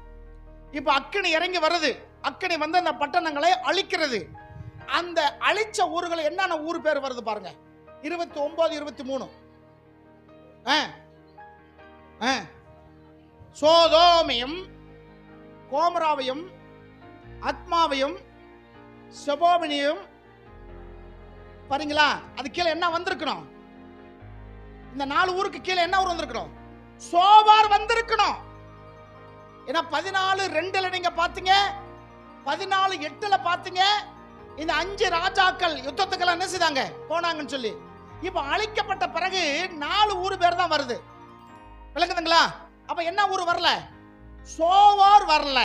இப்ப அக்கினி இறங்கி வருது, அக்கினி வந்து அந்த பட்டணங்களை அழிக்கிறது. அந்த அழிச்ச ஊர்கள் என்னென்ன ஊர் பேர் வருது பாருங்க, 29, 23. சோதோமையும் கோமராவையும் அத்மாவையும் செபோமினியும் பாருங்களா. அது கீழே என்ன வந்திருக்கணும், இந்த 4 ஊருக்கு கீழே என்ன ஊர் வந்திருக்கணும், சோவார் வந்திருக்கணும். ஏன்னா 14:2 நீங்க பாத்தீங்க, 14:8 பாத்தீங்க, இந்த 5 ராஜாக்கள் யுத்தத்துக்கெல்லாம் என்ன செய்தாங்க, போனாங்கன்னு சொல்லி. இப்ப அழிக்கப்பட்ட பிறகு 4 ஊர் பேர் தான் வருது, விளங்குதுங்களா? அப்ப என்ன ஊர் வரல, சோவார் வரல.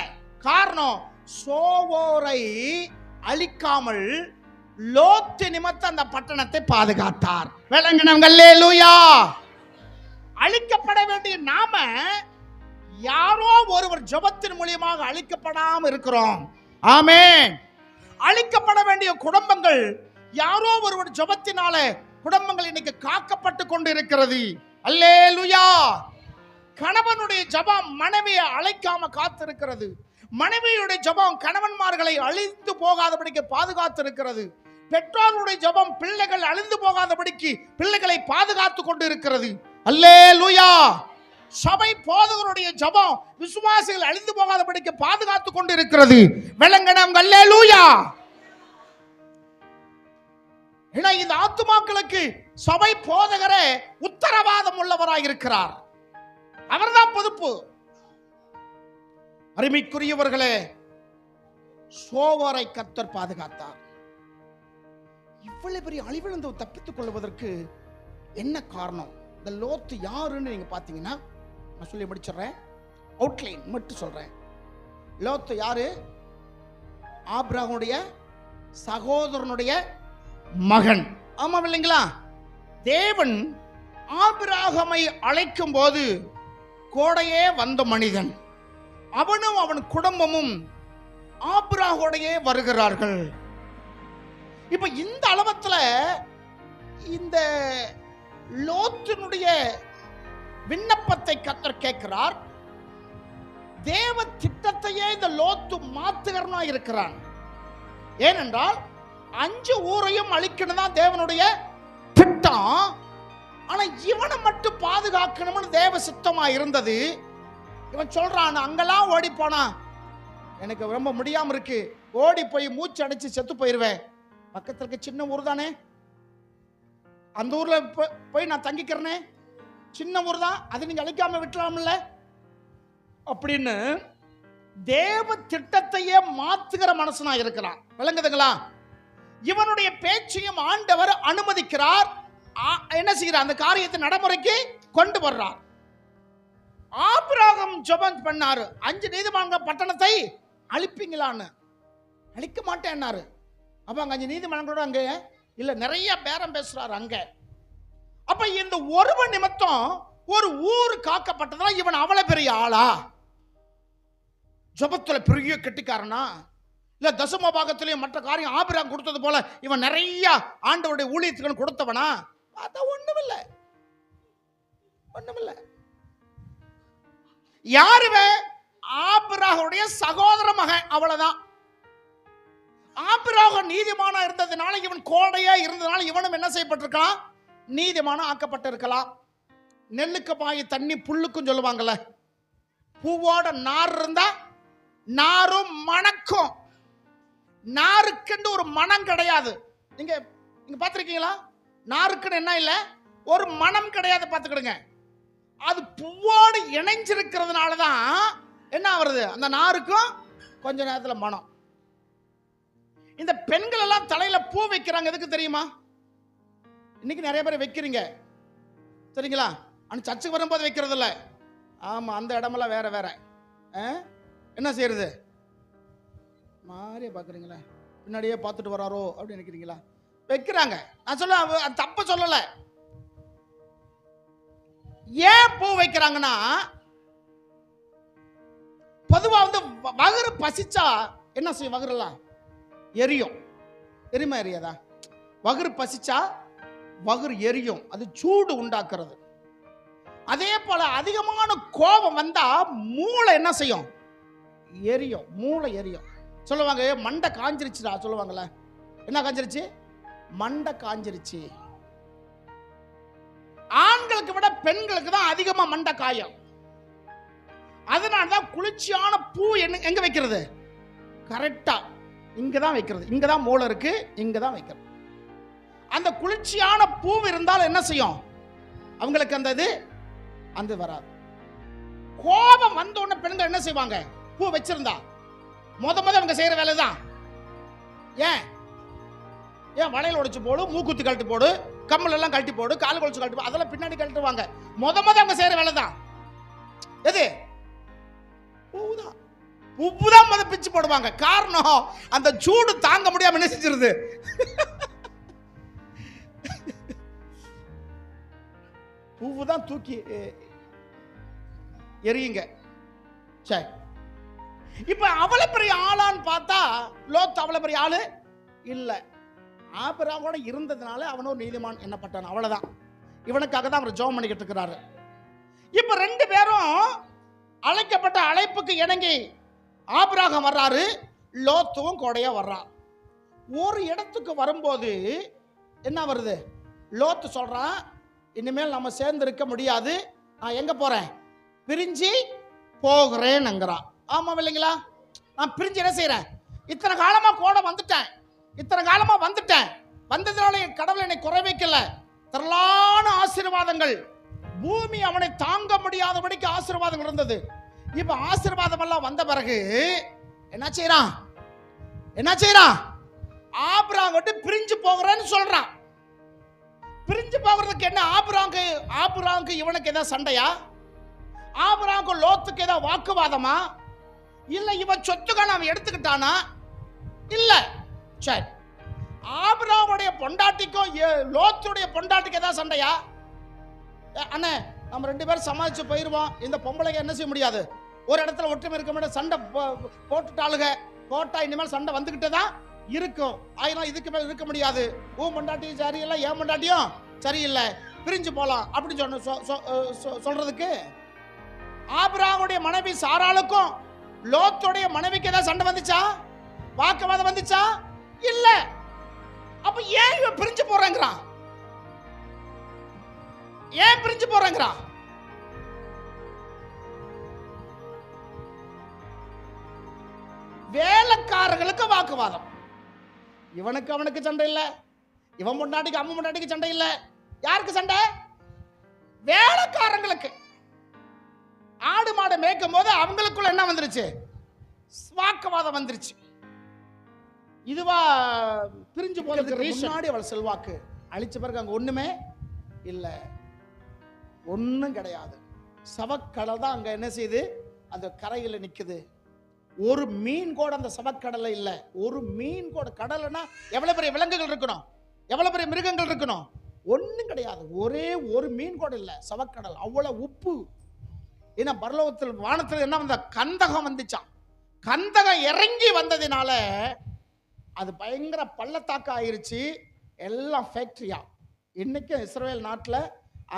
காரணம், சோவோரை அழிக்காமல் லோத்து நிமித்தம் அந்த பட்டணத்தை பாதுகாத்தார். விளங்கினவங்க அல்லேலூயா. அழிக்கப்பட வேண்டிய நாம யாரோ ஒருவர் ஜெபத்தின் மூலமாக அழிக்கப்படாம இருக்கிறோம். ஆமென். அழிக்கப்பட வேண்டிய குடும்பங்கள் யாரோ ஒருவர் ஜெபத்தினால குடும்பங்கள் இன்னைக்கு காக்கப்பட்டு கொண்டு இருக்கிறது. அல்லேலூயா. கணவனுடைய ஜெபம் மனைவியை அழைக்காம காத்திருக்கிறது. மனைவியுடைய ஜெபம் கணவன்மார்களை அழிந்து போகாதபடிக்கு பாதுகாத்திருக்கிறது. பெற்றோருடைய ஜெபம் பிள்ளைகள் அழிந்து போகாதபடிக்கு பிள்ளைகளை பாதுகாத்து கொண்டு இருக்கிறது. அல்லேலூயா. சபை போதகருடைய ஜெபம் விசுவாசிகள் அழிந்து போகாதபடிக்கு பாதுகாத்து கொண்டு இருக்கிறது. விளங்கணும். அல்லேலூயா. ஏன்னா இந்த ஆத்துமாக்களுக்கு சபை போதகரே உத்தரவாதம் உள்ளவராய் இருக்கிறார். அவர்தான் பொறுப்பு. அருமைக்குரியவர்களே, சோவாரை கர்த்தர் பாதுகாத்தார். இவ்வளவு பெரிய அழிவிலிருந்து தப்பித்துக் கொள்வதற்கு என்ன காரணம்? இந்த லோத்து யாருன்னு நீங்க பாத்தீங்கன்னா, நான் சொல்லி முடிச்சிடுறேன், அவுட்லைன் மட்டும் சொல்றேன். லோத்து யாரு? ஆபிரகாமுடைய சகோதரனுடைய மகன். ஆமா இல்லைங்களா? தேவன் ஆபிரகாமை அழைக்கும் போது கோடையே வந்த மனிதன். அவனும் அவன் குடும்பமும் ஆபிரகாமோடையே வருகிறார்கள். இப்ப இந்த அளவத்துல இந்த லோத்தினுடைய விண்ணப்பத்தை கர்த்தர் கேட்கிறார். தேவ திட்டத்தையே இந்த லோத்து மாத்துகிறனா இருக்கிறான். ஏனென்றால் 5 ஊரையும் அழிக்கணும் தான் தேவனுடைய திட்டம். ஆனா இவனை மட்டும் பாதுகாக்கணும்னு தேவ சித்தமா இருந்தது. இவன் சொல்றான், அங்கெல்லாம் ஓடி போனா எனக்கு ரொம்ப முடியாம இருக்கு, ஓடி போய் மூச்சு அடிச்சு செத்து போயிருவேன். பக்கத்துல இருக்க சின்ன ஊர் தானே, அந்த ஊர்ல போய் நான் தங்கிக்கிறேனே, சின்ன ஊர் தான், அதை நீங்க அழிக்காம விட்டுலாம்ல அப்படின்னு தேவ திட்டத்தையே மாத்துகிற மனசனா இருக்கிறான். விளங்குதுங்களா? இவனுடைய பேச்சையும் ஆண்டவர் அனுமதிக்கிறார். என்ன செய்கிறார்? அந்த காரியத்தை நடைமுறைக்கு கொண்டு வர்றார். ஆபிரகாம் ஜெபம் பண்ணாரு, 5 நீதிமான்கள் பட்டணத்தை அழிப்பீங்களான்னு. அழிக்க மாட்டேன்னாரு. அப்ப அங்க 5 நீதிமான்களோட அங்க இல்ல, நிறைய பேரம் பேசுறாரு. அங்க அப்ப இந்த ஒருவன் நிமித்தம் ஒரு ஊர் காக்கப்பட்டதா இவன் அவ்வளவு பெரிய ஆளா? ஜபத்துல பெரிய கெட்டிக்காரனா? இல்ல தசம பாகத்திலையும் மற்ற காரியம் ஆபிரகாம் கொடுத்தது போல இவன் நிறைய ஆண்டவருடைய ஊழியத்துக்கு கொடுத்தவனா? அதான் ஒண்ணுமில்லை, ஒண்ணுமில்லை. யாருவே? ஆபிரகாமுடைய சகோதர மகன், அவ்வளவுதான். ஆபிரகாம் நீதிமானா இருந்ததுனால, இவன் கோடையா இருந்ததுனால இவனும் என்ன செய்யப்பட்டிருக்கலாம்? நீதிமானா ஆக்கப்பட்டிருக்கலாம். நெல்லுக்கு பாய் தண்ணி புல்லுக்கும் சொல்லுவாங்கல்ல, பூவோட நார் இருந்தா நாரும் மணக்கும். நாருக்குன்னு ஒரு மனம் கிடையாது. நீங்க நீங்க பார்த்திருக்கீங்களா? நாருக்குன்னு என்ன இல்லை, ஒரு மனம் கிடையாது. பார்த்துக்கிடுங்க. அது பூவோடு இணைஞ்சிருக்கிறதுனால தான் என்ன வருது, அந்த நாருக்கும் கொஞ்ச நேரத்தில் மனம். இந்த பெண்கள் எல்லாம் தலையில பூ வைக்கிறாங்க, எதுக்கு தெரியுமா? இன்னைக்கு நிறைய பேர் வைக்கிறீங்க சரிங்களா? ஆனால் சர்ச்சுக்கு வரும்போது வைக்கிறது இல்லை. ஆமாம், அந்த இடமெல்லாம் வேற வேற. என்ன செய்யறது? மாதிரியே பார்க்குறீங்களா? பின்னாடியே பார்த்துட்டு வராரோ அப்படின்னு நினைக்கிறீங்களா? வைக்கிறாங்க. நான் சொல்ல தப்ப சொல்லலை. ஏன் பூ வைக்கிறாங்கன்னா, பொதுவாக வந்து வகுறு பசிச்சா என்ன செய்யும்? வகுறலாம் எரியும். எரியுமா எரியாதா? வகுறு பசிச்சா வகுறு எரியும், அது சூடு உண்டாக்குறது. அதே போல அதிகமான கோபம் வந்தா மூளை என்ன செய்யும்? எரியும், மூளை எரியும். சொல்லுவாங்க மண்டை காஞ்சிருச்சுடா சொல்லுவாங்கல்ல. என்ன காஞ்சிருச்சு? மண்டை காஞ்சிருச்சு. ஆண்களுக்கு விட பெண்களுக்கு தான் அதிகமா மண்டை காயம். அதனாலதான் குளிர்ச்சியான பூ எங்க வைக்கிறது? கரெக்டா இங்கதான் வைக்கிறது. இங்கதான் மூளை இருக்கு, இங்கதான் வைக்கிறது. அந்த குளிர்ச்சியான பூ இருந்தால் என்ன செய்யும்? அவங்களுக்கு அந்த இது அந்த வராது. கோபம் வந்த உடனே பெண்கள் என்ன செய்வாங்க? பூ வச்சிருந்தா முத அவங்க செய்யற வேலை தான். ஏன் வளையல் உடைச்சு போடு, மூக்குத்தி கழட்டி போடு, கம்மல் எல்லாம் கழட்டி போடு, கால் கொலுசு கழட்டி போடு, அதெல்லாம் பின்னாடி கழட்டுவாங்க. முத அவங்க செய்யற வேலை தான் எது? பூதான். உப்புதான் முத பிச்சு போடுவாங்க. காரணம் அந்த சூடு தாங்க முடியாம என்ன செஞ்சிருது? பூவுதான் தூக்கி எரியுங்க. சரி, இப்ப அவ்வளவு பெரிய ஆளான்னு பார்த்தா லோத் அவ்வளவு பெரிய ஆளு இல்ல. ஆபிரகாமோட இருந்ததுனால அவனோ நீதிமான் என்னப்பட்டான், அவ்வளவுதான். இவனுக்காக தான் அவர் ஜெபம் பண்ணிக்கிட்டு இருக்கிறாரு. இப்ப ரெண்டு பேரும் அழைக்கப்பட்ட அழைப்புக்கு இணங்கி ஆபிரகாம் வர்றாரு, லோத்துவும் கோடையா வர்றான். ஒரு இடத்துக்கு வரும்போது என்ன வருது? லோத்து சொல்றான், இனிமேல் நம்ம சேர்ந்து இருக்க முடியாது, நான் எங்க போறேன்? பிரிஞ்சு போகிறேன்ங்கிறான். ஆமா இல்லைங்களா? நான் பிரிஞ்சு என்ன செய்யறேன்? இத்தனை காலமா கூட வந்துட்டேன், இத்தனை காலமா வந்துட்டேன், வந்ததுனால என் கடவுள் என்னை குறை வைக்கல. திரளான ஆசீர்வாதங்கள், பூமி அவனை தாங்க முடியாதபடிக்கு ஆசீர்வாதம் இருந்தது. இப்ப ஆசீர்வாதம் எல்லாம் வந்த பிறகு என்ன செய்யறான்? ஆபிரகாம் விட்டு பிரிஞ்சு போகிறேன்னு சொல்றான். பிரிஞ்சு போகிறதுக்கு என்ன? ஆபிரகாமுக்கு இவனுக்கு ஏதாவது சண்டையா? ஆபிரகாமுக்கு லோத்துக்கு ஏதாவது வாக்குவாதமா? இல்ல இவன் சொத்துக்கான அவன் எடுத்துக்கிட்டானா? இல்ல. சரி, ஆபிரகாமுடைய பொண்டாட்டிக்கும் லோத்துடைய பொண்டாட்டிக்கு ஏதாவது சண்டையா? அண்ணே, நம்ம ரெண்டு பேரும் சமாளிச்சு போயிருவோம், இந்த பொம்பளைக்கு என்ன செய்ய முடியாது, ஒரு இடத்துல ஒற்றுமை இருக்க முடியாது, சண்டை போட்டுட்டாளுக, போட்டா இனிமேல் சண்டை வந்துகிட்டே தான் இருக்கும், ஆயிரம் இதுக்கு மேல இருக்க முடியாது, உன் பொண்டாட்டியும் சரியில்லை, என் பொண்டாட்டியும் சரியில்லை, பிரிஞ்சு போலாம் அப்படின்னு சொல்றதுக்கு ஆபிரகாமுடைய மனைவி சாராளுக்கும் லோத்துடைய மனைவிக்கு ஏதாவது சண்டை வந்துச்சா? வாக்குவாதம் வந்துச்சா? இல்ல. அப்ப ஏன் இவன் பிரிஞ்சு போறேங்கிறான்? ஏன் பிரிஞ்சு போறேங்கிறான்? வேலைக்காரர்களுக்கு வாக்குவாதம். இவனுக்கு அவனுக்கு சண்டை இல்ல, இவன் பொண்டாட்டிக்கு அம்மன் பொண்டாட்டிக்கு சண்டை இல்ல. யாருக்கு சண்டை? வேலைக்காரங்களுக்கு. ஆடு மாடு மேய்க்கும் போது அவங்களுக்குள்ள என்ன வந்துருச்சு? வாக்குவாதம் வந்துருச்சு. இதுவா பிரிஞ்சு போறதுக்கு முன்னாடி அவள் செல்வாக்கு அழிச்ச பிறகு அங்க ஒண்ணுமே இல்ல, ஒண்ணும் கிடையாது. சவக்கடல் தான் அங்க என்ன செய்யுது? அந்த கரையில நிக்குது. ஒரு மீன் கூட அந்த சவக்கடலை இல்லை. ஒரு மீன் கூட. கடல்னா எவ்வளவு பெரிய விலங்குகள் இருக்கணும், எவ்வளவு பெரிய மிருகங்கள் இருக்கணும். ஒன்றும் கிடையாது. ஒரே ஒரு மீன் கூட இல்லை, சவக்கடல். அவ்வளவு உப்பு. ஏன்னா பரலோகத்தில் வானத்தில் என்ன வந்த கந்தகம் வந்துச்சான். கந்தகம் இறங்கி வந்ததினால அது பயங்கர பள்ளத்தாக்க ஆயிருச்சு. எல்லாம் ஃபேக்டரியா. இன்னைக்கும் இஸ்ரேல் நாட்டில்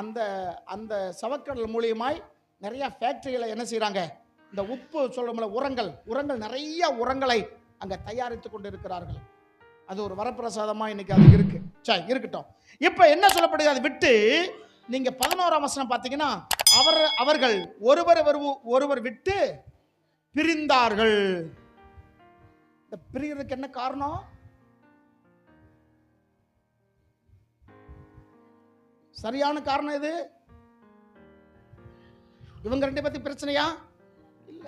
அந்த அந்த சவக்கடல் மூலியமாய் நிறைய ஃபேக்டரிகளை என்ன செய்யறாங்க, இந்த உப்பு சொல்றோம்ல உரங்கள் நிறைய உரங்களை அங்க தயாரித்து கொண்டு இருக்கிறார்கள். அது ஒரு வரப்பிரசாதமா இன்னைக்கு அது இருக்கு. சரி, இருக்கட்டும். இப்ப என்ன சொல்லப்படுது, அதை விட்டு நீங்க 11ஆம் வசனம் பார்த்தீங்கன்னா, அவர்கள் ஒருவர் விட்டு பிரிந்தார்கள். இந்த பிரியறதுக்கு என்ன காரணம்? சரியான காரணம் இது? இவங்க ரெண்டு பத்தி பிரச்சனையா இல்ல,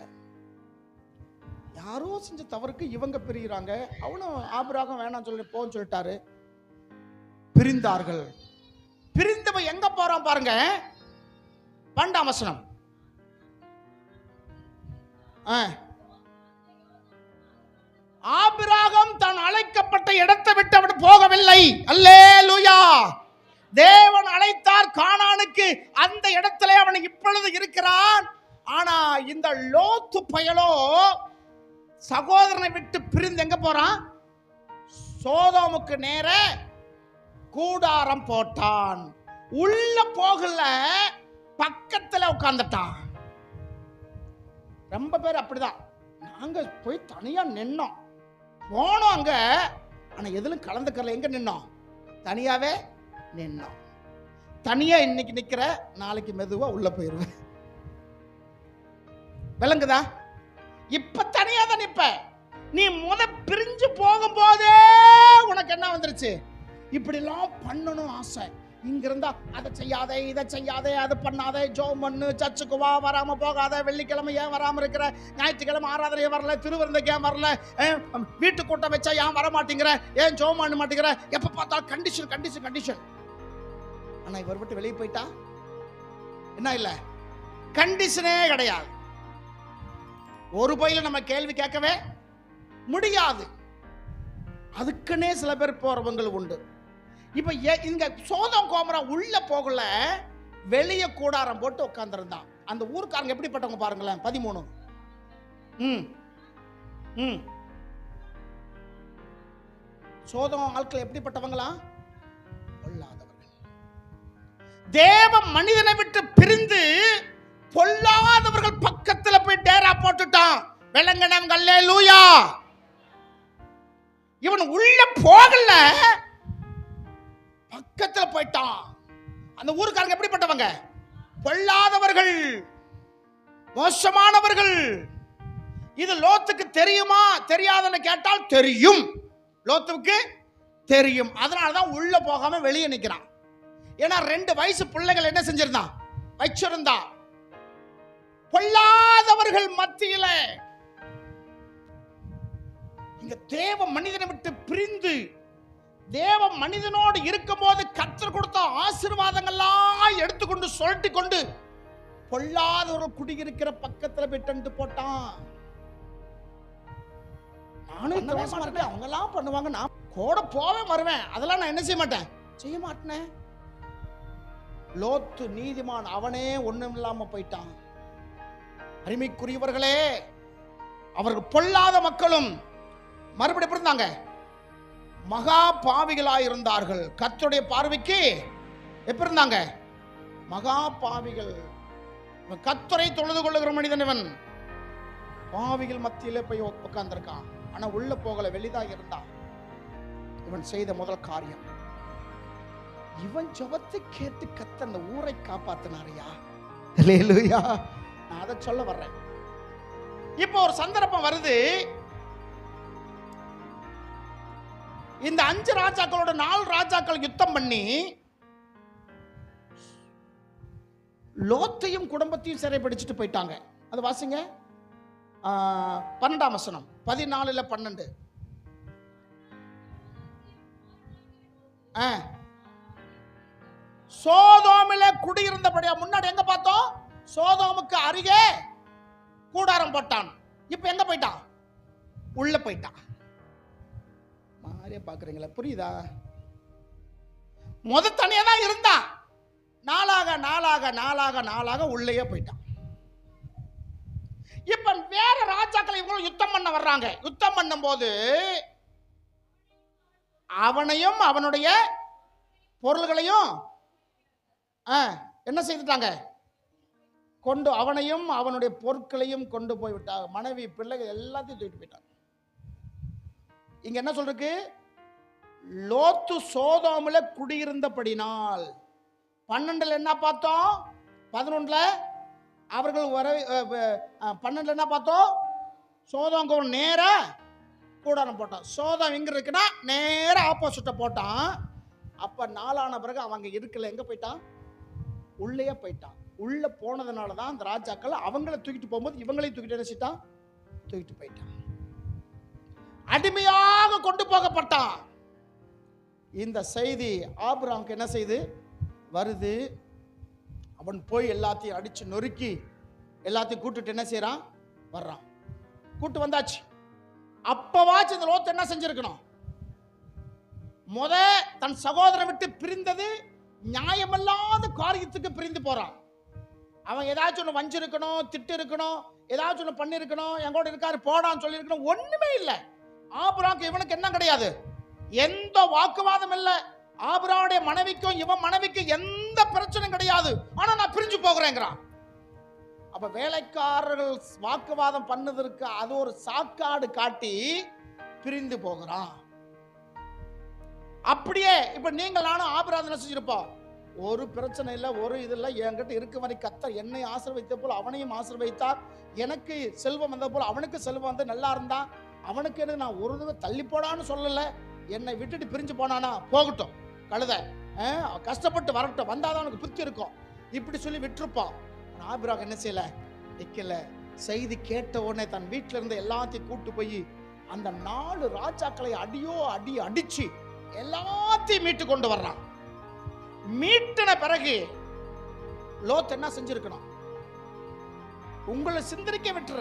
யாரோ செஞ்ச தவறுக்கு இவங்க பிரிகிறாங்க. அவனும் ஆபிரகாம் வேணாம் சொல்லி போன்னு சொல்லிட்டாரு. பிரிந்தார்கள். பிரிந்தவன் எங்க போறான் பாருங்க. 12ஆம் வசனம். ஆபிரகாம் தான் அழைக்கப்பட்ட இடத்தை விட்டு அவன் போகவில்லை. அல்லேலூயா. தேவன் அழைத்தார் கானானுக்கு. அந்த இடத்துல அவன் இப்பொழுது இருக்கிறான். ஆனா இந்த லோத்து பயலோ சகோதரனை விட்டு பிரிந்து எங்க போறான்? சோதோமுக்கு நேர கூடாரம் போட்டான். உள்ள போகல, பக்கத்துல உட்கார்ந்துட்டான். ரொம்ப பேர் அப்படிதான். நாங்க போய் தனியா நின்னோம், போனோம் அங்க. ஆனா எதிலும் கலந்துக்கல. எங்க நின்னோம்? தனியாவே நின்னோம். தனியா இன்னைக்கு நிக்கிற, நாளைக்கு மெதுவா உள்ள போயிருவேன். விளங்குதா? இப்ப தனியா தான் நிப்ப. நீ பிரிஞ்சு போகும் போதே உனக்கு என்ன வந்துருச்சு? இப்படி எல்லாம் பண்ணணும் ஆசை. இங்க இருந்தா அதை செய்யாதே, இதை செய்யாதே, அது பண்ணாதே, ஜோம் பண்ணு, சர்ச்சுக்கு வா, வராம போகாத, வெள்ளிக்கிழமை ஏன் வராம இருக்கிற, ஞாயிற்றுக்கிழமை ஆராதனை வரல, திருவிருந்துக்கு ஏன் வரல, வீட்டு கூட்டம் வச்சா ஏன் வர மாட்டேங்கிற, ஏன் ஜோம் பண்ண மாட்டேங்கிற, எப்ப பார்த்தா கண்டிஷன் கண்டிஷன் கண்டிஷன். ஆனா இவர் விட்டு வெளியே போயிட்டா என்ன இல்ல, கண்டிஷனே கிடையாது. ஒரு பயில நம்ம கேள்வி கேட்கவே முடியாது. அதுக்குன்னே சில பேர் போறவங்க உண்டு. இப்ப இங்க சோதம் கோமரா உள்ள போகல, வெளியே கூடாரம் போட்டு உட்கார்ந்திருந்தான். அந்த ஊருக்காரங்க எப்படிப்பட்டவங்க பாருங்களேன். 13. சோதம் ஆட்கள் எப்படிப்பட்டவங்களா? பொல்லாதவர்கள். தேவ மனிதனை விட்டு பிரிந்து பொல்லாதவர்கள் பக்கத்துல போய் டேரா போட்டுட்டான். விளங்கனம். அல்லேலூயா. இவன் உள்ள போகல, பக்கத்துல போயிட்டான். அந்த ஊருக்காரங்க எப்படிப்பட்டவங்க? பொல்லாதவர்கள், மோசமானவர்கள். இது லோத்துக்கு தெரியுமா தெரியாதுன்னு கேட்டால் தெரியும். லோத்துக்கு தெரியும். அதனாலதான் உள்ள போகாம வெளியே நிக்கிறான். ஏன்னா 2 வயசு பிள்ளைகள் என்ன செஞ்சிருந்தான்? வச்சிருந்தான். பொல்லாதவர்கள் மத்தியில இங்க தேவ மனிதனை விட்டு பிரிந்து தேவ மனிதனோடு இருக்கும் போது கர்த்தர் கொடுத்த ஆசீர்வாதங்கள்லாம் எடுத்துக்கொண்டு சொல்லிட்டு கொண்டு பொல்லாத ஒரு குடியிருக்கிற பக்கத்துல விட்டு போட்டான். நானும் அவங்க எல்லாம் பண்ணுவாங்க, நான் கூட போவேன் வருவேன், அதெல்லாம் நான் என்ன செய்ய மாட்டேன், செய்ய மாட்டேன். லோத்து நீதிமான், அவனே ஒண்ணும் இல்லாம போயிட்டான். அருமைக்குரியவர்களே, அவர்கள் பொல்லாத மக்களும் மறுபடியும் எப்படி இருந்தாங்க? மகா பாவிகளாய் இருந்தார்கள். கர்த்தருடைய பார்வைக்கு எப்படி இருந்தாங்க? மகா பாவிகள். கர்த்தரை தொழுது கொள்ளுகிற மனிதன் இவன். பாவிகள் மத்தியிலே போய் உட்கார்ந்திருக்கான். ஆனா உள்ள போகல, வெளிதான் இருந்தான். இவன் செய்த முதல் காரியம், இவன் ஜெபத்தை கேட்டு கர்த்தர் அந்த ஊரை காப்பாத்தினாரியா. அல்லேலூயா. நான் அதை சொல்ல வர்றேன். இப்போ ஒரு சந்தர்ப்பம் வருது. இந்த 5 ராஜாக்களோட 4 ராஜாக்கள் யுத்தம் பண்ணி லோத்தையும் குடும்பத்தையும் சிறைப்பிடிச்சிட்டு போயிட்டாங்க. அது வாசிங்க. 12ஆம் வசனம். 14:12. சோதோமில குடியிருந்தபடியா. முன்னாடி எங்க பார்த்தோம்? சோதோமுக்கு அருகே கூடாரம் போட்டான். இப்ப எங்க போயிட்டான்? உள்ள போயிட்டான். மாதிரியா பாக்குறீங்களா? புரியுதா? தனியா தான் இருந்தான். நாளாக நாளாக நாளாக நாளாக உள்ளேயே போயிட்டான். இப்ப வேற ராஜாக்கள் இவங்களும் யுத்தம் பண்ண வர்றாங்க. யுத்தம் பண்ணும் போது அவனையும் அவனுடைய பொருள்களையும் என்ன செய்துட்டாங்க? அவனையும் அவனுடைய பொருட்களையும் கொண்டு போய் விட்டாங்க. மனைவி பிள்ளைகள் எல்லாத்தையும் தூக்கிட்டு போயிட்டாங்க. இங்க என்ன சொல்றதுக்கு? லோத்து சோதோமில் குடியிருந்தபடினால். 12 என்ன பார்த்தோம்? 11 அவர்கள் 12 என்ன பார்த்தோம்? சோதோங்க நேர கூடாரம் போட்டான். சோதம் எங்க இருக்குன்னா நேர ஆப்போசிட்ட போட்டான். அப்ப நாளான பிறகு அவங்க இருக்கல, எங்க போயிட்டான்? உள்ளே போயிட்டான். உள்ள போனதுனால தான் அந்த ராஜாக்கள் அவங்களை தூக்கிட்டு போகும்போது இவங்களையும் தூக்கிட்டு நினைச்சிட்டான், தூக்கிட்டு போயிட்டான். அடிமையாக கொண்டு போகப்பட்டான். இந்த செய்தி ஆபிரகாமுக்கு என்ன செய்து வருது? அவன் போய் எல்லாத்தையும் அடிச்சு நொறுக்கி எல்லாத்தையும் கூட்டுட்டு என்ன செய்யறான்? வர்றான். கூட்டு வந்தாச்சு. அப்பவாச்சு இந்த லோத்து என்ன செஞ்சிருக்கணும்? தன் சகோதரன் விட்டு பிரிந்தது நியாயமில்லாத காரியத்துக்கு பிரிந்து போறான். அவன் ஏதாச்சும் ஒன்று வஞ்சிருக்கணும், திட்டு இருக்கணும், ஏதாச்சும் ஒன்று பண்ணிருக்கணும், எங்கூட இருக்காரு போடான்னு சொல்லியிருக்கணும். ஒண்ணுமே இல்லை. ஆபிரகாமுக்கு இவனுக்கு என்ன கிடையாது? எந்த வாக்குவாதம் இல்லை. ஆபிரகாமுடைய மனைவிக்கும் இவன் மனைவிக்கும் எந்த பிரச்சனையும் கிடையாது. ஆனா நான் பிரிஞ்சு போகிறேங்கிறான். அப்ப வேலைக்காரர்கள் வாக்குவாதம் பண்ணதற்கு அது ஒரு சாக்காடு காட்டி பிரிந்து போகிறான். அப்படியே இப்ப நீங்கள் நானும் ஆபிரகாம் செஞ்சிருப்போம். ஒரு பிரச்சனை இல்லை, ஒரு இது இல்லை. என்கிட்ட இருக்க வரை கர்த்தர் என்னை ஆசீர்வதித்த போல் அவனையும் ஆசீர்வதித்தார். எனக்கு செல்வம் வந்த போல் அவனுக்கு செல்வம் வந்து நல்லா இருந்தான். அவனுக்கு என்ன நான் ஒரு தடவை தள்ளி போடான்னு சொல்லல. என்னை விட்டுட்டு பிரிஞ்சு போனானா போகட்டும், கழுத கஷ்டப்பட்டு வரட்டும், வந்தாதான் அவனுக்கு புத்தி இருக்கும், இப்படி சொல்லி விட்டுருப்பான். ஆபிரகாம் என்ன செய்யல, நிக்கல. செய்தி கேட்ட உடனே தன் வீட்டில இருந்த எல்லாத்தையும் கூட்டு போய் அந்த 4 ராஜாக்களை அடிச்சு எல்லாத்தையும் மீட்டு கொண்டு வர்றான். மீட்டின பிறகு லோத் என்ன செஞ்சிருக்கணும்? உங்களை சிந்தரிக்க விட்டுற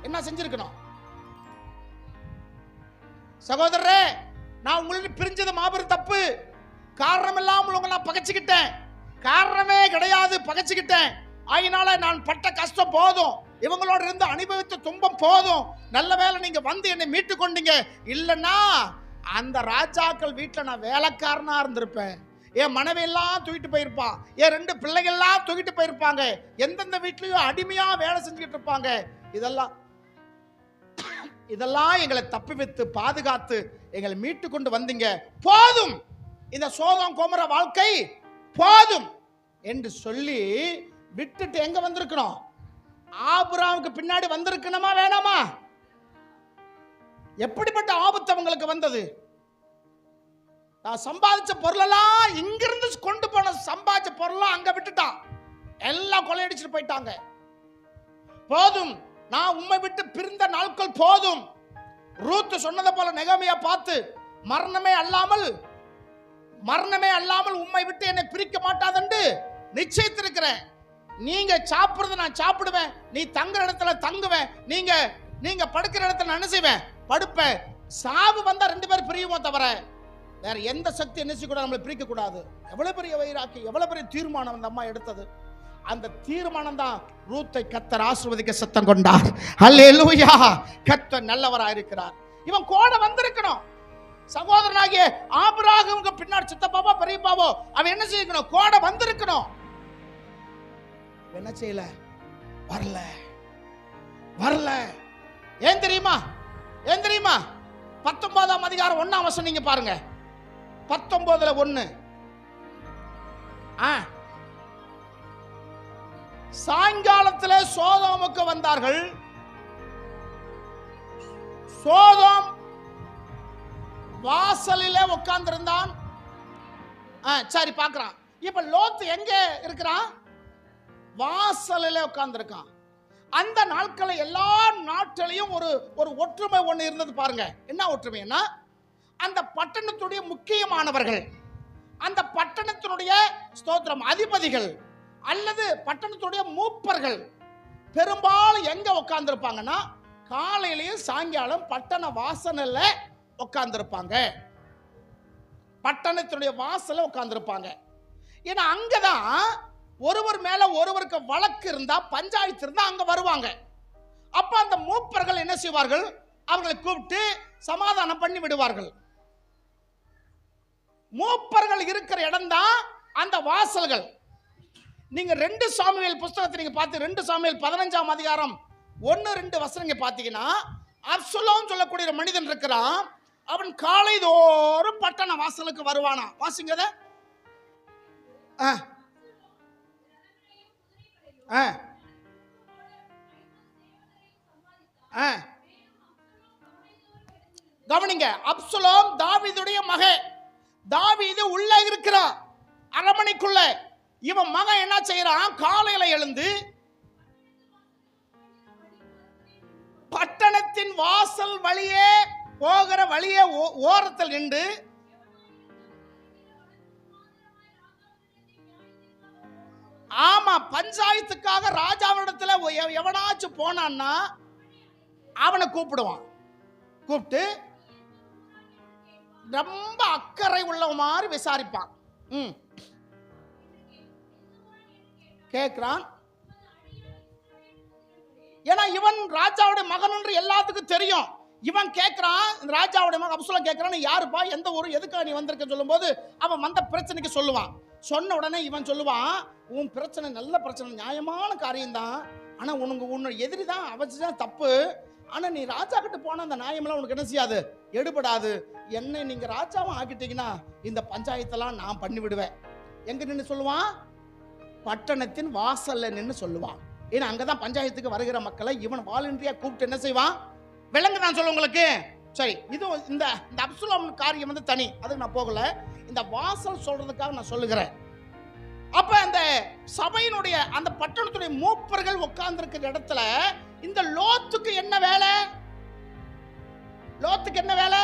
என்ன செஞ்சிருக்கணும்? சகோதரரே, நான் உங்களை பிரிஞ்சது மாபெரும் தப்பு. காரணம் இல்லாமல் உங்களை நான் பகைச்சுக்கிட்டேன். காரணமே கிடையாது, பகைச்சுக்கிட்டேன். அதனால நான் பட்ட கஷ்டம் போதும், இவங்களோட இருந்து அனுபவித்த துன்பம் போதும். நல்ல வேளை நீங்க வந்து என்னை மீட்டு கொண்டீங்க. இல்லைன்னா அந்த ராஜாக்கள் வீட்டில் நான் வேலைக்காரனா இருந்திருப்பேன். என் மனைவி எல்லாம் தூக்கிட்டு போயிருப்பான், என் 2 பிள்ளைகள் எல்லாம் தூக்கிட்டு போயிருப்பாங்க, எந்தெந்த வீட்லயும் அடிமையா வேலை செஞ்சுக்கிட்டு இருப்பாங்க. இதெல்லாம் எங்களை தப்பி வைத்து பாதுகாத்து எங்களை மீட்டு கொண்டு வந்தீங்க. போதும், இந்த சோதம் கோமர வாழ்க்கை போதும் என்று சொல்லி விட்டுட்டு எங்க வந்திருக்கணும்? ஆபிரகாமுக்கு பின்னாடி வந்திருக்கணுமா வேணாமா? எப்படிப்பட்ட ஆபத்து அவங்களுக்கு வந்தது? நான் சம்பாதிச்ச பொருளெல்லாம் இங்கிருந்து கொண்டு போன சம்பாதிச்ச பொருளெல்லாம் அங்க விட்டுட்டான். எல்லாம் கொள்ளையடிச்சுட்டு போயிட்டாங்க. போதும், நான் உம்மை விட்டு பிரிந்த நாட்கள் போதும். ரூத் சொன்னதை போல நெகோமியா பார்த்து மரணமே அல்லாமல் உம்மை விட்டு என்னை பிரிக்க மாட்டாதென்று நிச்சயித்திருக்கிறேன். நீங்க சாப்பிடுறத நான் சாப்பிடுவேன், நீ தங்குற இடத்துல தங்குவேன், நீங்க படுக்கிற இடத்துல நான் என்ன செய்வேன்? படுப்பேன். சாவு வந்தா 2 பேரும் பிரியுமோ தவிர வேற எந்த சக்தி என்ன செய்ய கூட நம்மளை பிரிக்க கூடாது. எவ்வளவு பெரிய வைராக்கி, எவ்வளவு பெரிய தீர்மானம் அந்த அம்மா எடுத்தது. அந்த தீர்மானம் தான் ரூத்தை கர்த்தர் ஆசீர்வதிக்க சத்தம் கொண்டார். அல்லேலூயா! கர்த்தர் நல்லவராக இருக்கிறார். இவன் கூட வந்திருக்கணும். சகோதரனாகிய ஆபிரகாமுக்கு பின்னாடி சித்தப்பாவோ பெரியப்பாவோ அவன் என்ன செய்யணும்? கூட வந்திருக்கணும். என்ன செய்யல? வரல. ஏன் தெரியுமா? 19ஆம் அதிகாரம் 1ஆம் வசனம் நீங்க பாருங்க. 19:1 சாயங்காலத்தில் சோதோமுக்கு வந்தார்கள். சோதோம் வாசலிலே உட்கார்ந்திருந்தான். சரி பார்க்கிறான். இப்ப லோத் எங்க இருக்கிறான்? வாசலிலே உட்கார்ந்திருக்கான். அந்த நாட்களை எல்லா நாட்டிலையும் ஒரு ஒற்றுமை ஒண்ணு இருந்தது பாருங்க. என்ன ஒற்றுமைன்னா, அந்த பட்டணத்துடைய முக்கியமானவர்கள், அந்த பட்டணத்தினுடைய ஸ்தோத்திரம் அதிபதிகள் அல்லது பட்டணத்துடைய மூப்பர்கள் பெரும்பாலும் எங்க உட்கார்ந்திருப்பாங்கன்னா, காலையிலேயும் சாயங்காலம் பட்டண வாசல்ல உட்கார்ந்திருப்பாங்க. பட்டணத்தினுடைய வாசல்ல உட்கார்ந்திருப்பாங்க. ஏன்னா அங்கதான் ஒருவர் மேல ஒருவருக்கு வழக்கு இருந்தா, பஞ்சாயத்து இருந்தா அங்க வருவாங்க. அப்ப அந்த மூப்பர்கள் என்ன செய்வார்கள்? அவர்களை கூப்பிட்டு சமாதானம் பண்ணி விடுவார்கள். மூப்பர்கள் இருக்கிற இடம் தான் அந்த வாசல்கள். நீங்க 2 சாமுவேல் புஸ்தகத்தை நீங்க பார்த்து 2 சாமுவேல் 15ஆம் அதிகாரம் 1-2 வசனங்க பார்த்தீங்கன்னா, அப்சலோம் சொல்லக்கூடிய ஒரு மனிதன் இருக்கிறான். அவன் காலைதோறும் பட்டண வாசலுக்கு வருவானா. வாசிங்க அத. கவனிங்க, அப்சலோம் தாவீதுடைய மகன். தாவீது உள்ள இருக்கிறான் அரண்மனைக்குள்ள. இவன் மகன் என்ன செய்யறான்? காலையில எழுந்து பட்டணத்தின் வாசல் வழியே போகிற வழியே ஓரத்தில் நின்று ஆமா பஞ்சாயத்துக்காக ராஜாவிடத்துல எவனாச்சும் போனான்னா அவனை கூப்பிடுவான். கூப்பிட்டு ரொம்ப அக்கறை உள்ள மாதிரி விசாரிப்பான். கேட்கிறான். ஏன்னா இவன் ராஜாவுடைய மகன் என்று எல்லாத்துக்கும் தெரியும். இவன் கேட்கிறான், ராஜாவுடைய மகன் அப்சலோம் கேட்கிறான், யாருப்பா, எந்த ஊர், எதுக்காக நீ வந்திருக்க சொல்லும் போது அவன் வந்த பிரச்சனைக்கு சொல்லுவான். சொன்ன உடனே இவன் சொல்லுவான், உன் பிரச்சனை நல்ல பிரச்சனை, நியாயமான காரியம்தான். ஆனா உன்னோட எதிரி தான், அவன் தப்பு. ஆனா நீ ராஜா கிட்ட போன அந்த நியாயமெல்லாம் உனக்கு என்ன செய்யாது, எடுபடாது. என்ன நீங்க ராஜாவும் ஆக்கிட்டீங்கன்னா இந்த பஞ்சாயத்தெல்லாம் நான் பண்ணி விடுவேன். எங்க நின்று சொல்லுவான்? பட்டணத்தின் வாசல்ல நின்று சொல்லுவான். ஏன்னா அங்கதான் பஞ்சாயத்துக்கு வருகிற மக்களை இவன் வாலண்டியா கூப்பிட்டு என்ன செய்வான்? விலங்கு தான் சொல்ல உங்களுக்கு. சரி, இது இந்த அப்சலோம் காரியம் வந்து தனி, அதுக்கு நான் போகல. இந்த வாசல் சொல்றதுக்காக நான் சொல்லுகிறேன். அப்ப அந்த சபையினுடைய அந்த பட்டணத்துடைய மூப்பர்கள் உட்கார்ந்து இருக்கிற இடத்துல இந்த லோத்துக்கு என்ன வேலை? லோத்துக்கு என்ன வேலை?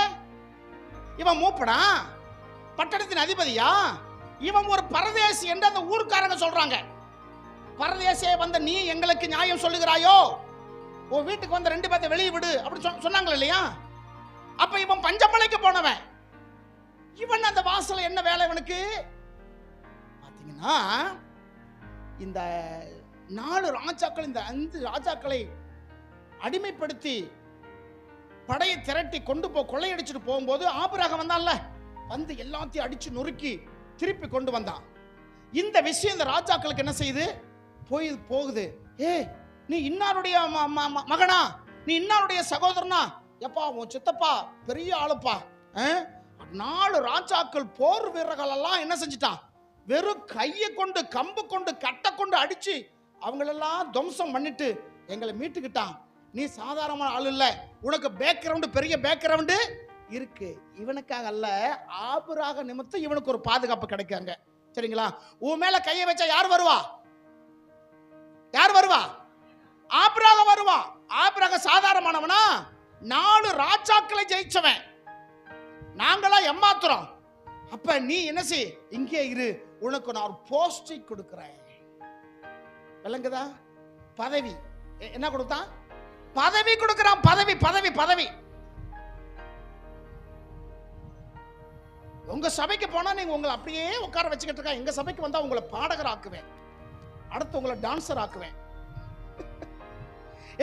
இவன் மூப்பனா? பட்டணத்தின் அதிபதியா? இவன் ஒரு பரதேசி என்று அந்த ஊர்க்காரங்க சொல்றாங்க. பரதேசியே வந்த நீ எங்களுக்கு நியாயம் சொல்லுகிறாயோ? உன் வீட்டுக்கு வந்த 2 பேர்த்தை வெளியே விடு அப்படி சொன்னாங்க இல்லையா? அப்ப இவன் பஞ்சமலைக்கு போனவன். இவன் அந்த வாசல் என்ன வேலை இவனுக்கு? பாத்தீங்கன்னா இந்த 4 ராஜாக்கள், இந்த 5 ராஜாக்களை அடிமைப்படுத்தி படையை திரட்டி கொண்டு கொள்ளையடிச்சுட்டு போகும்போது ஆபிரகாம் வந்தான்ல, வந்து எல்லாத்தையும் அடிச்சு நொறுக்கி திருப்பி கொண்டு வந்தான். இந்த விஷயம் இந்த ராஜாக்களுக்கு என்ன செய்யுது? போகுது. நீ இன்னாருடைய மகனா, நீ இன்னாருடைய சகோதரனா? எப்பா உன் சித்தப்பா பெரிய ஆளுப்பா. 4 ராஜாக்கள் போர் வீரர்கள் எல்லாம் என்ன செஞ்சிட்டான்? வெறும் கையை கொண்டு கம்பு கொண்டு கட்டை கொண்டு அடிச்சு அவங்களெல்லாம் துவம்சம் பண்ணிட்டு எங்களை மீட்டுக்கிட்டான். நீ சாதாரணமான ஆள் இல்ல, உனக்கு பேக்ரவுண்டு பெரிய பேக்ரவுண்டு இருக்கு. இவனுக்காக அல்ல, ஆபிரகாம் நிமித்தம் இவனுக்கு ஒரு பாதுகாப்பு கிடைக்காங்க. சரிங்களா? உன் மேல கையை வச்சா யார் வருவா? யார் வருவா? ஆபிரகாம் வருவா. ஆபிரகாம் சாதாரணமானவனா? 4 ராஜாக்களை ஜெயிச்சவன். நாங்களா ஏமாத்துறோம். அப்ப நீ என்ன செய், இங்கே இரு, உனக்கு நான் ஒரு போஸ்டை கொடுக்கிறேன். விளங்குதா? பதவி. என்ன கொடுத்தான்? பதவி கொடுக்கிறான். பதவி பதவி பதவி. உங்க சபைக்கு போனா நீங்க உங்களை அப்படியே உட்கார வச்சுக்கிட்டு இருக்கா. எங்க சபைக்கு வந்தா உங்களை பாடகர் ஆக்குவேன், அடுத்து உங்களை டான்சர் ஆக்குவேன்.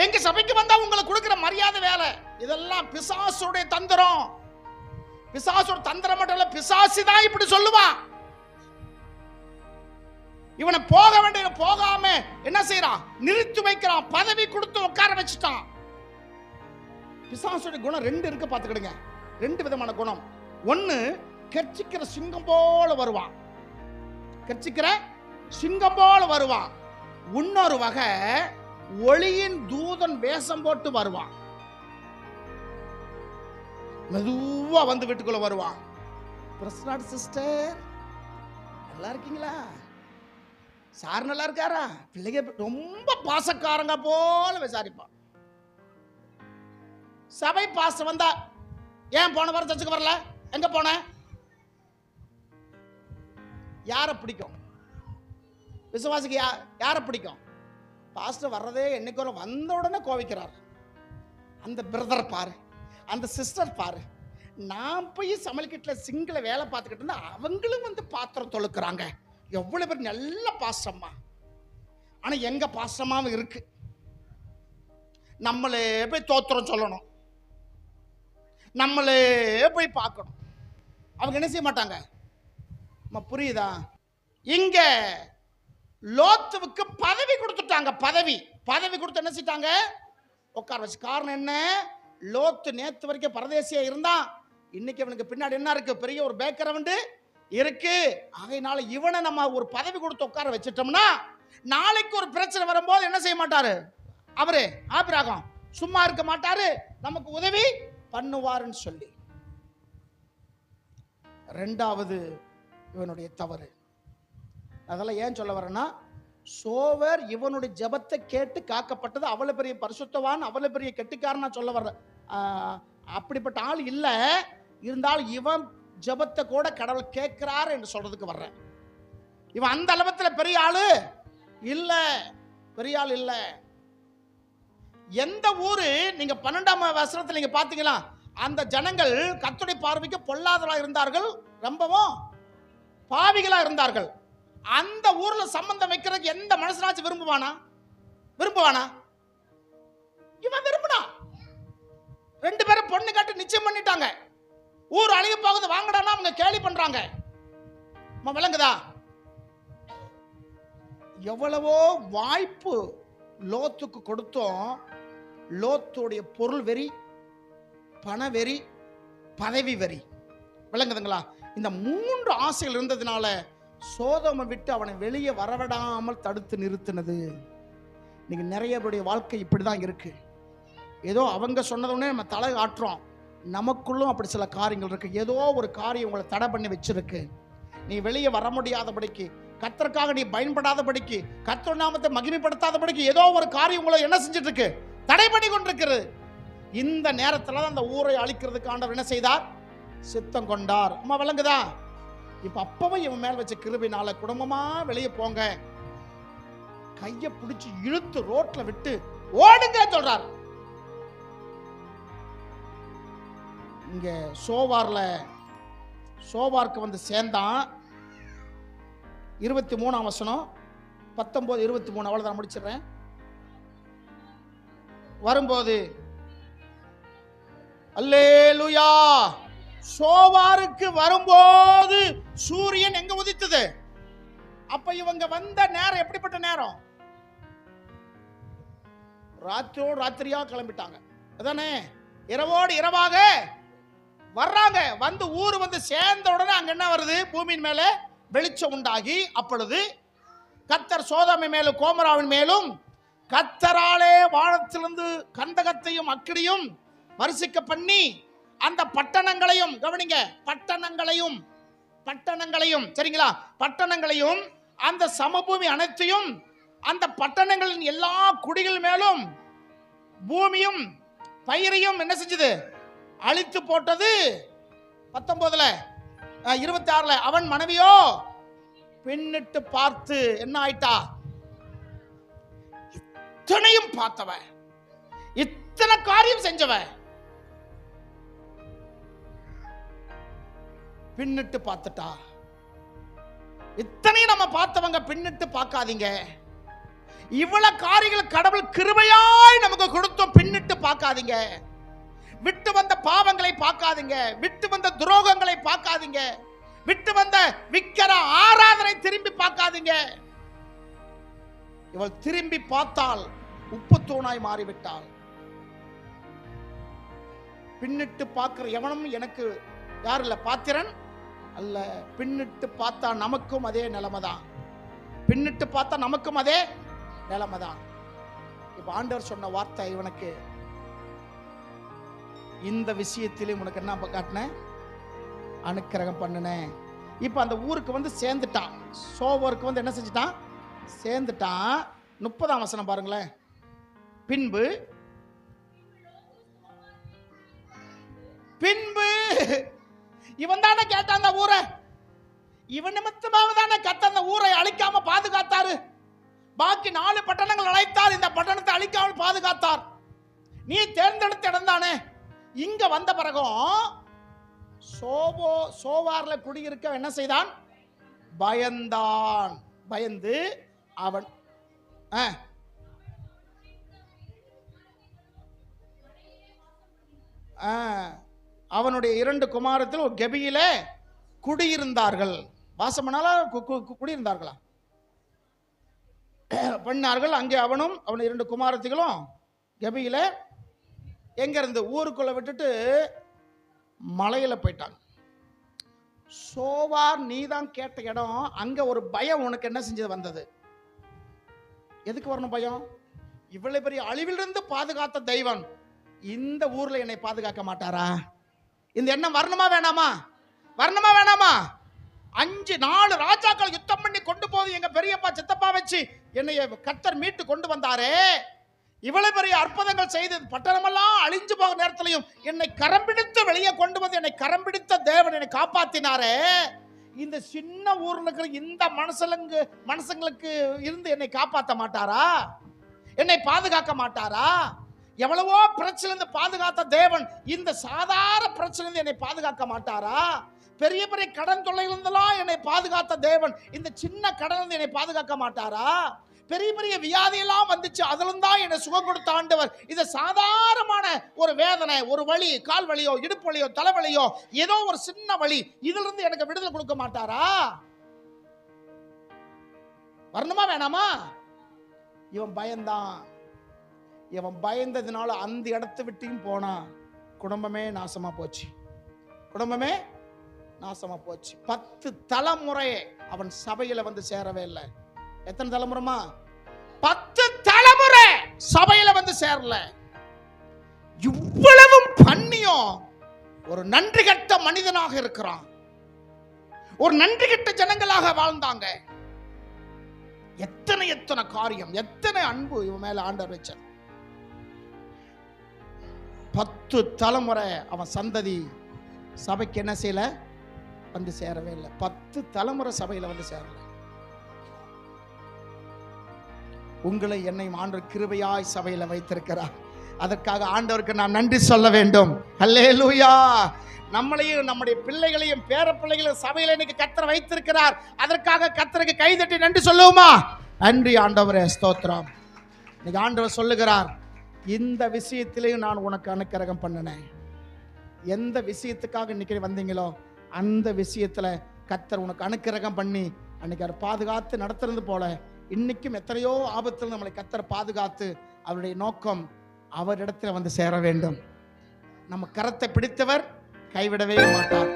எங்க சபைக்கு வந்தா உங்களை கொடுக்கிற மரியாதை வேலை இதெல்லாம் பிசாசுடைய தந்திரம். பிசாசோட தந்திரம் மட்டும் இல்ல, பிசாசு தான் இப்படி சொல்லுவான். இவனை போக வேண்டிய போகாம என்ன செய்யறான்? நிறுத்தி வைக்கிறான். பதவி கொடுத்து உட்கார வச்சுட்டான். பிசாசுடைய குணம் 2 இருக்கு, பார்த்துக்கிடுங்க. 2 விதமான குணம். ஒன்னு, கர்ச்சிக்கிற சிங்கம் போல வருவான். கர்ச்சிக்கிற சிங்கம் போல வருவான். இன்னொரு வகை, ஒளியின் தூதன் வேஷம் போட்டு வருவான். மெதுவா வந்து வீட்டுக்குள்ள வருவான். பிரஸ்னாட் சிஸ்டர் நல்லா இருக்கீங்களா? சார் நல்லா இருக்காரா? பிள்ளைங்க ரொம்ப பாசக்காரங்க போல விசாரிப்பான். சபை பாசம் வந்தா, ஏன் போன வாரம் சர்ச்சுக்கு வரல? எங்க போன? யார பிடிக்கும்? விசுவாசிக்கு யார பிடிக்கும்? பாஸ்டர் வர்றதே என்னைக்கு வந்த உடனே கோவிக்கிறார். அந்த பிரதர் பாரு, அந்த சிஸ்டர் பாரு, நான் போய் சமையல் கிட்டில் சிங்கிள வேலை பார்த்துக்கிட்டு இருந்தா அவங்களும் வந்து பாத்திரம் தொழுக்கிறாங்க. எவ்வளவு பேர் நல்ல பாசமா. ஆனா எங்க பாசமாவும் இருக்கு. நம்மளே போய் தோத்திரம் சொல்லணும், நம்மளே போய் பார்க்கணும். அவங்க என்ன செய்ய மாட்டாங்க. புரியுதா? இங்க லோத்துவுக்கு பதவி கொடுத்துட்டாங்க. பதவி கொடுத்து என்ன செஞ்சிட்டாங்க, உட்கார வச்சு. காரணம் என்ன? லோத்து நேத்து வரைக்கும் பரதேசியா இருந்தான். இன்னைக்கு அவனுக்கு பின்னாடி என்ன இருக்கு, பெரிய ஒரு பேக்ரவுண்ட் இருக்கு. ஆகையினால இவனை நம்ம ஒரு பதவி கொடுத்து உட்கார வச்சிட்டோம்னா நாளைக்கு ஒரு பிரச்சனை வரும்போது என்ன செய்ய மாட்டாரு அவரு, ஆபிரகாம் சும்மா இருக்க மாட்டாரு, நமக்கு உதவி பண்ணுவாருன்னு சொல்லி. ரெண்டாவது இவனுடைய தவறு. அதெல்லாம் ஏன் சொல்ல வரேன்னா, சோவர் இவனுடைய ஜெபத்தை கேட்டு காக்கப்பட்டது. அவ்வளவு பெரிய பரிசுத்தவான், அவ்வளவு பெரிய கெட்டிக்காரனா சொல்ல வர்ற அப்படிப்பட்ட ஆள் இல்ல. இருந்தாலும் இவன் ஜெபத்தை கூட கடவுள் கேட்கிறார் என்று சொல்றதுக்கு வர்றேன். இவன் அந்த அளவத்தில் பெரிய ஆளு இல்ல, பெரிய ஆள் இல்ல. எந்த ஊரு நீங்க 12ஆம் வசனத்துல நீங்க பாத்தீங்களா, அந்த ஜனங்கள் கர்த்தருடைய பார்வைக்கு பொல்லாதவர்களா இருந்தார்கள், ரொம்பவும் பாவிகளா இருந்தார்கள். அந்த ஊர்ல சம்பந்தம் வைக்கிறதுக்கு எந்த மனுஷனாச்சும் விரும்புவானா? இவன் விரும்பினா. 2 பேரும் பொண்ணு காட்டி நிச்சயம் பண்ணிட்டாங்க. ஊர் அழிய போகுது வாங்கடான்னா அவங்க கேலி பண்றாங்க. விளங்குதா? எவ்வளவோ வாய்ப்பு லோத்துக்கு கொடுத்தோம். லோத்துடைய பொருள் வெறி, பண வெறி, பதவி வெறி. விளங்குதுங்களா? இந்த 3 ஆசைகள் இருந்ததுனால சோதோமை விட்டு அவனை வெளியே வரவிடாமல் தடுத்து நிறுத்தினது. இன்னைக்கு நிறைய பேருடைய வாழ்க்கை இப்படிதான் இருக்கு. ஏதோ அவங்க சொன்னதுன்னே நம்ம தலை ஆட்டுறோம். நமக்குள்ளும் அப்படி சில காரியங்கள் இருக்கு. ஏதோ ஒரு காரியம் உங்களை தடை பண்ணி வச்சிருக்கு. நீ வெளியே வர முடியாதபடிக்கு, கர்த்தருக்காக நீ பயன்படாதபடிக்கு, கர்த்தர் நாமத்தை மகிமைப்படுத்தாதபடிக்கு ஏதோ ஒரு காரியம் உங்களை என்ன செஞ்சிட்டு இருக்கு, தடை பண்ணி கொண்டிருக்கிறது. இந்த நேரத்தில் அந்த ஊரை அழிக்கிறதுக்கு ஆண்டவர் என்ன செய்தார், சித்தம் கொண்டார். அம்மா விளங்குதா? இப்ப அப்பவும் இவன் மேல் வச்ச கிருபையினால குடும்பமா வெளியே போங்க, கைய பிடிச்சு இழுத்து ரோட்ல விட்டு ஓடுங்க சொல்றார். இங்க சோவார்க்கு வந்து சேர்ந்தான். 23ஆம் வசனம் 19, 23 அவ்வளவுதான் முடிச்சிடுறேன். வரும்போது அல்லேலூயா, சோவாருக்கு வரும்போது சூரியன் எங்க உதித்தது? அப்ப இவங்க வந்த நேரம் எப்படிப்பட்ட நேரம்? ராத்திரோடு ராத்திரியா கிளம்பிட்டாங்க அதானே. இரவோடு இரவாக வர்றாங்க. வந்து ஊர் வந்து சேர்ந்த உடனே அங்க என்ன வருது, பூமியின் மேல வெளிச்சம் உண்டாகி, அப்பொழுது கர்த்தர் சோதோமை மேலும் கோமராவின் மேலும் கர்த்தராலே வானத்திலிருந்து கந்தகத்தையும் அக்கினியும் வரிசிக்க பண்ணி அந்த பட்டணங்களையும், கவனிங்க, பட்டணங்களையும் சரிங்களா, பட்டணங்களையும் அந்த சமபூமி அனைத்தையும் அந்த பட்டணங்களின் எல்லா குடிகள் மேலும் பூமியும் பயிரையும் என்ன செஞ்சது, அழித்து போட்டது. 19, 26 அவன் மனைவியோ பின்னிட்டு பார்த்து என்ன ஆயிட்டா, இத்தனையும் பார்த்தவ, இத்தனை காரியம் செஞ்சவ பின்னிட்டு பார்த்துட்டா. இத்தனையும் நம்ம பார்த்தவங்க பின்னிட்டு பார்க்காதீங்க. இவ்வளவு காரியங்கள் கடவுள் கிருபையாய் நமக்கு கொடுத்தோம், பின்னிட்டு பார்க்காதீங்க. விட்டு வந்த பாவங்களை பார்க்காதீங்க, விட்டு வந்த துரோகங்களை பார்க்காதீங்க, விட்டு வந்த விக்கிர ஆராதனை திரும்பி பார்க்காதீங்க. இவள் திரும்பி பார்த்தால் உப்பு தூணாய் மாறிவிட்டாள். பின்னிட்டு பார்க்கிற எவனும் எனக்கு யார் இல்ல, பாத்திரன் அல்ல. பின்னிட்டு பார்த்தா நமக்கும் அதே நிலைமைதான். பின்னிட்டு பார்த்தா நமக்கும் அதே நிலைமைதான். இப்ப ஆண்டவர் சொன்ன வார்த்தை இவனுக்கு, இந்த விஷயத்திலே உனக்கு என்ன காட்டினேன், அனுக்கிரகம் பண்ணினேன். இப்ப அந்த ஊருக்கு வந்து சேர்ந்துட்டான். சோவருக்கு வந்து என்ன செஞ்சுட்டான், சேர்ந்துட்டான். 30ஆம் வசனம் பாருங்களேன். பின்பு இவன் தானே கேட்டான் அந்த ஊரை, இவன் நிமித்தமாக தானே கத்த அந்த ஊரை அழிக்காம பாதுகாத்தாரு. பாக்கி 4 பட்டணங்கள் அழைத்தார், இந்த பட்டணத்தை அழிக்காமல் பாதுகாத்தார். நீ தேர்ந்தெடுத்த இடம் தானே. இங்க வந்த பிறகும் சோவார்ல குடியிருக்க என்ன செய்தான்? பயந்தான். பயந்து அவன் அவனுடைய 2 குமாரத்தில் ஒரு கெபியில குடியிருந்தார்கள். வாசம் குடியிருந்தார்களா? பண்ணார்கள். அங்கே அவனும் அவன் 2 குமாரத்திகளும் கெபியில எங்க இருந்து ஊருக்குள்ள விட்டுட்டு மலையில போயிட்டாங்க. சோவார் நீதான் கேட்ட இடம். அங்க ஒரு பயம் உனக்கு என்ன செஞ்சது வந்தது? எதுக்கு வரணும் பயம்? இவ்வளவு பெரிய அழிவிலிருந்து பாதுகாத்த தெய்வம் இந்த ஊர்ல என்னை பாதுகாக்க மாட்டாரா? இந்த எண்ணம் வரணுமா வேணாமா? வரணுமா வேணாமா? 4 ராஜாக்கள் யுத்தம் பண்ணி கொண்டு போது எங்க பெரியப்பா சித்தப்பா வச்சு என்னை கர்த்தர் மீட்டு கொண்டு வந்தாரே. இவ்வளவு பெரிய அற்புதங்கள் செய்து பட்டணமெல்லாம் அழிஞ்சு போகிற நேரத்திலையும் என்னை கரம் பிடித்து வெளியே கொண்டு வந்து என்னை கரம் பிடித்த தேவன் என்னை காப்பாத்தினாரே. இந்த சின்ன ஊர்ல இருக்கிற இந்த மனுஷங்களுக்கு இருந்து என்னை காப்பாற்ற மாட்டாரா? என்னை பாதுகாக்க மாட்டாரா? எவ்வளவோ பிரச்சனை பாதுகாத்த தேவன் இந்த சாதாரண பிரச்சனை என்னை பாதுகாக்க மாட்டாரா? பெரிய பெரிய கடன் தொல்லையிலிருந்தெல்லாம் என்னை பாதுகாத்த தேவன் இந்த சின்ன கடனிலிருந்து என்னை பாதுகாக்க மாட்டாரா? பெரிய பெரிய வியாதியெல்லாம் வந்துச்சு, அதிலிருந்தா என்னை சுகம் கொடுத்த ஆண்டவர் இது சாதாரணமான ஒரு வேதனை, ஒரு வலி, கால் வலியோ இடுப்பு வலியோ தலைவலியோ ஏதோ ஒரு சின்ன வலி, இதுல இருந்து எனக்கு விடுதலை கொடுக்க மாட்டாரா? வரணுமா வேணாமா? இவன் பயந்தான். இவன் பயந்ததுனால அந்த இடத்தை விட்டும் போனா குடும்பமே நாசமா போச்சு. குடும்பமே நாசமா போச்சு. 10 தலைமுறை அவன் சபையில வந்து சேரவே இல்லை. எத்தனை தலைமுறைமா? 10 தலைமுறை சபையில வந்து சேரல. இவ்வளவும் பண்ணியும் ஒரு நன்றி கெட்ட மனிதனாக இருக்கிறான். ஒரு நன்றி கெட்ட ஜனங்களாக வாழ்ந்தாங்க. எத்தனை காரியம், எத்தனை அன்பு இவன் மேல ஆண்டவர் வச்சார். 10 தலைமுறை அவன் சந்ததி சபைக்கு என்ன செய்யல? வந்து சேரவே இல்லை. 10 தலைமுறை சபையில வந்து சேரல. உங்களை என்னை ஆண்டவர் கிருபையாய் சபையில வைத்திருக்கிறார். அதற்காக ஆண்டவருக்கு நான் நன்றி சொல்ல வேண்டும். அல்லேலூயா. நம்மளையும் நம்முடைய பிள்ளைகளையும் பேர பிள்ளைகளையும் சபையில இன்னைக்கு கர்த்தர் வைத்திருக்கிறார். அதற்காக கர்த்தருக்கு கைதட்டி நன்றி சொல்லுவோமா? நன்றி ஆண்டவரே, ஸ்தோத்திரம். இன்னைக்கு ஆண்டவர் சொல்லுகிறார், இந்த விஷயத்திலையும் நான் உனக்கு அனுக்கிரகம் பண்ணினேன். எந்த விஷயத்துக்காக இன்னைக்கு வந்தீங்களோ அந்த விஷயத்துல கர்த்தர் உனக்கு அனுக்கிரகம் பண்ணி அன்னைக்கு அவர் பாதுகாத்து நடத்துறது போல இன்னைக்கும் எத்தனையோ ஆபத்தில் நம்மளை கர்த்தர் பாதுகாத்து அவருடைய நோக்கம் அவரிடத்துல வந்து சேர வேண்டும். நம்ம கரத்தை பிடித்தவர் கைவிடவே மாட்டார்.